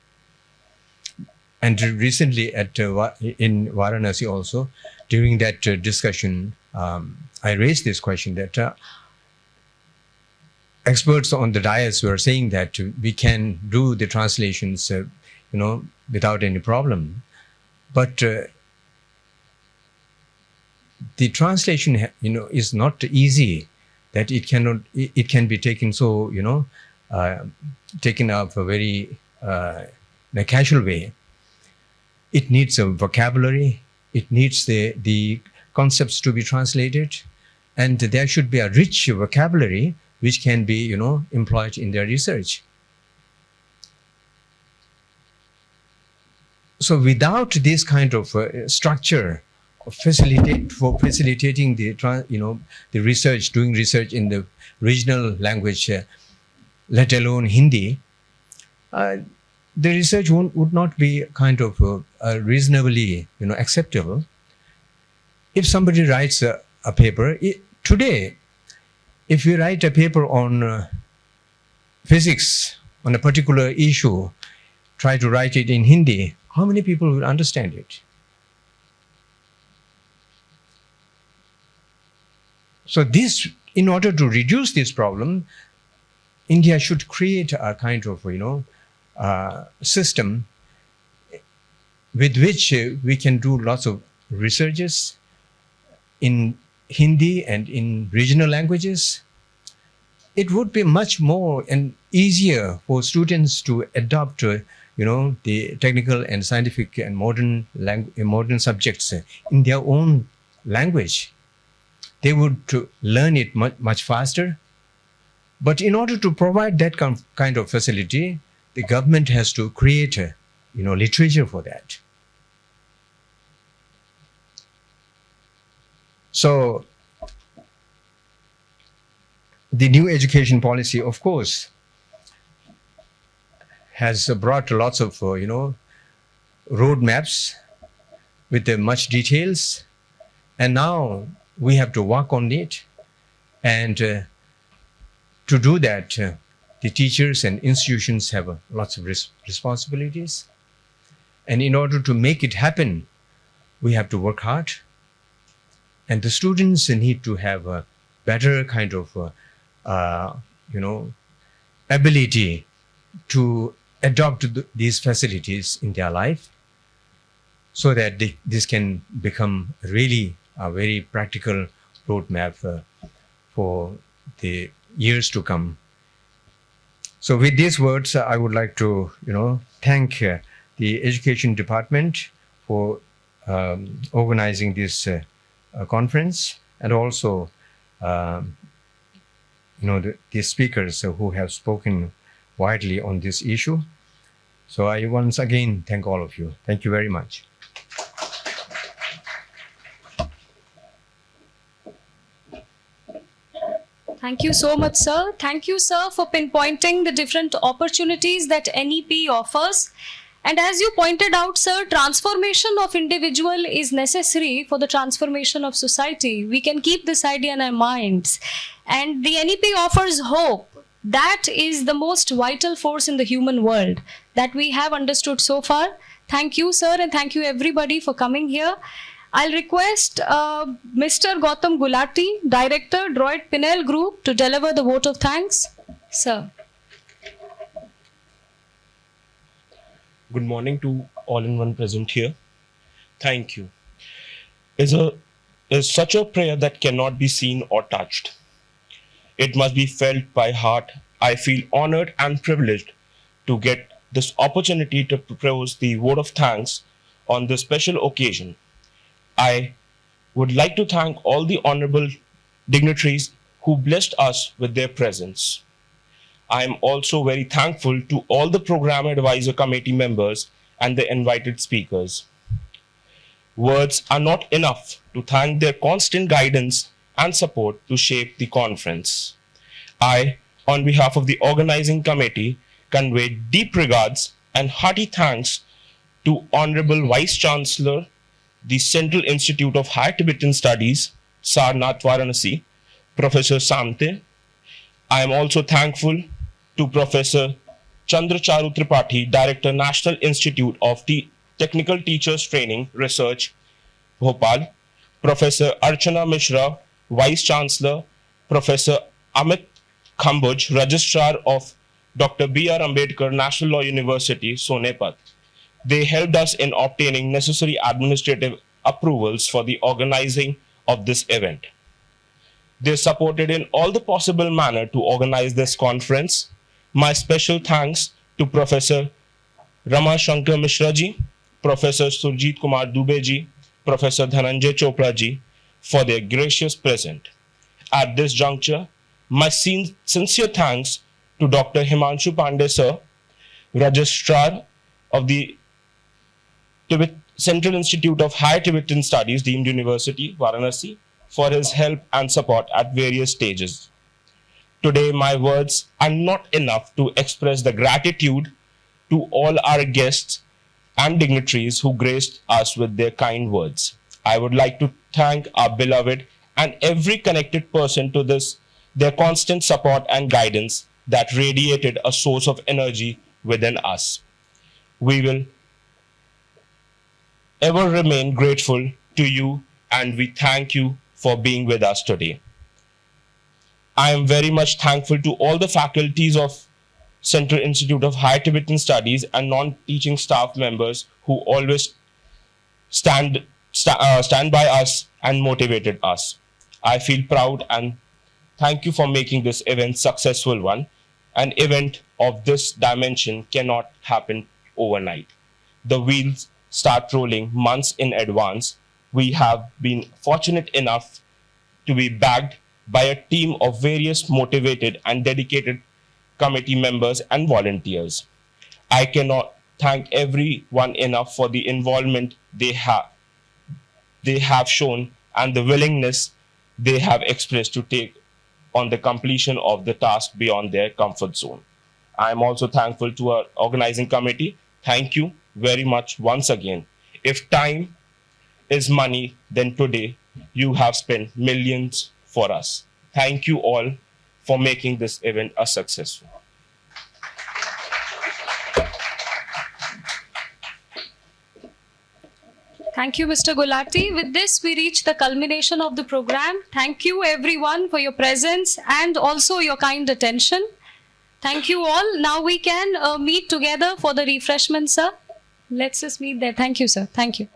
And recently in Varanasi also, during that discussion, I raised this question that experts on the dais were saying that we can do the translations, without any problem. But the translation, is not easy. That it can be taken taken up a very in a casual way. It needs a vocabulary. It needs the concepts to be translated, and there should be a rich vocabulary which can be, employed in their research. So without this kind of structure for facilitating the research, doing research in the regional language, let alone Hindi, the research would not be kind of reasonably, acceptable. If somebody writes a paper today, if you write a paper on physics on a particular issue, try to write it in Hindi, how many people will understand it? So in order to reduce this problem, India should create a kind of, system with which we can do lots of researches in Hindi and in regional languages. It would be much more and easier for students to adopt, the technical and scientific and modern subjects in their own language. They would learn it much faster. But in order to provide that kind of facility, the government has to create, literature for that. So the new education policy, of course, has brought lots of, roadmaps with much details. And now we have to work on it. And to do that, the teachers and institutions have lots of responsibilities. And in order to make it happen, we have to work hard. And the students need to have a better kind of, ability to adopt these facilities in their life, so that this can become really a very practical roadmap for the years to come. So with these words, I would like to, thank the Education Department for organizing this conference, and also, the speakers who have spoken widely on this issue. So I once again thank all of you. Thank you very much. Thank you so much, sir. Thank you, sir, for pinpointing the different opportunities that NEP offers. And as you pointed out, sir, transformation of individual is necessary for the transformation of society. We can keep this idea in our minds. And the NEP offers hope. That is the most vital force in the human world that we have understood so far. Thank you, sir, and thank you everybody for coming here. I'll request Mr. Gautam Gulati, Director, Droid Pinel Group, to deliver the vote of thanks. Sir. Good morning to all-in-one present here. Thank you. Is such a prayer that cannot be seen or touched. It must be felt by heart. I feel honored and privileged to get this opportunity to propose the word of thanks on this special occasion. I would like to thank all the honorable dignitaries who blessed us with their presence. I am also very thankful to all the Program Advisor Committee members and the invited speakers. Words are not enough to thank their constant guidance and support to shape the conference. I, on behalf of the organizing committee, convey deep regards and hearty thanks to Honorable Vice Chancellor, the Central Institute of Higher Tibetan Studies, Sarnath Varanasi, Professor Samte. I am also thankful to Professor Chandracharu Tripathi, Director, National Institute of Technical Teachers Training Research, Bhopal, Professor Archana Mishra, Vice Chancellor, Professor Amit Khambuj, Registrar of Dr. B.R. Ambedkar National Law University, Sonepat. They helped us in obtaining necessary administrative approvals for the organizing of this event. They supported in all the possible manner to organize this conference. My special thanks to Professor Rama Shankar Mishra ji, Professor Surjit Kumar Dubey ji, Professor Dhananjay Chopra ji for their gracious present. At this juncture, my sincere thanks to Dr. Himanshu Pandey sir, Registrar of the Central Institute of Higher Tibetan Studies, Deemed University, Varanasi, for his help and support at various stages. Today, my words are not enough to express the gratitude to all our guests and dignitaries who graced us with their kind words. I would like to thank our beloved and every connected person to this, their constant support and guidance that radiated a source of energy within us. We will ever remain grateful to you, and we thank you for being with us today. I am very much thankful to all the faculties of Central Institute of Higher Tibetan Studies and non-teaching staff members who always stand by us and motivated us. I feel proud and thank you for making this event successful one. An event of this dimension cannot happen overnight. The wheels start rolling months in advance. We have been fortunate enough to be backed by a team of various motivated and dedicated committee members and volunteers. I cannot thank everyone enough for the involvement they have shown and the willingness they have expressed to take on the completion of the task beyond their comfort zone. I am also thankful to our organizing committee. Thank you very much once again. If time is money, then today you have spent millions for us. Thank you all for making this event a successful. Thank you, Mr. Gulati. With this, we reach the culmination of the program. Thank you, everyone, for your presence and also your kind attention. Thank you all. Now we can meet together for the refreshment, sir. Let's just meet there. Thank you, sir. Thank you.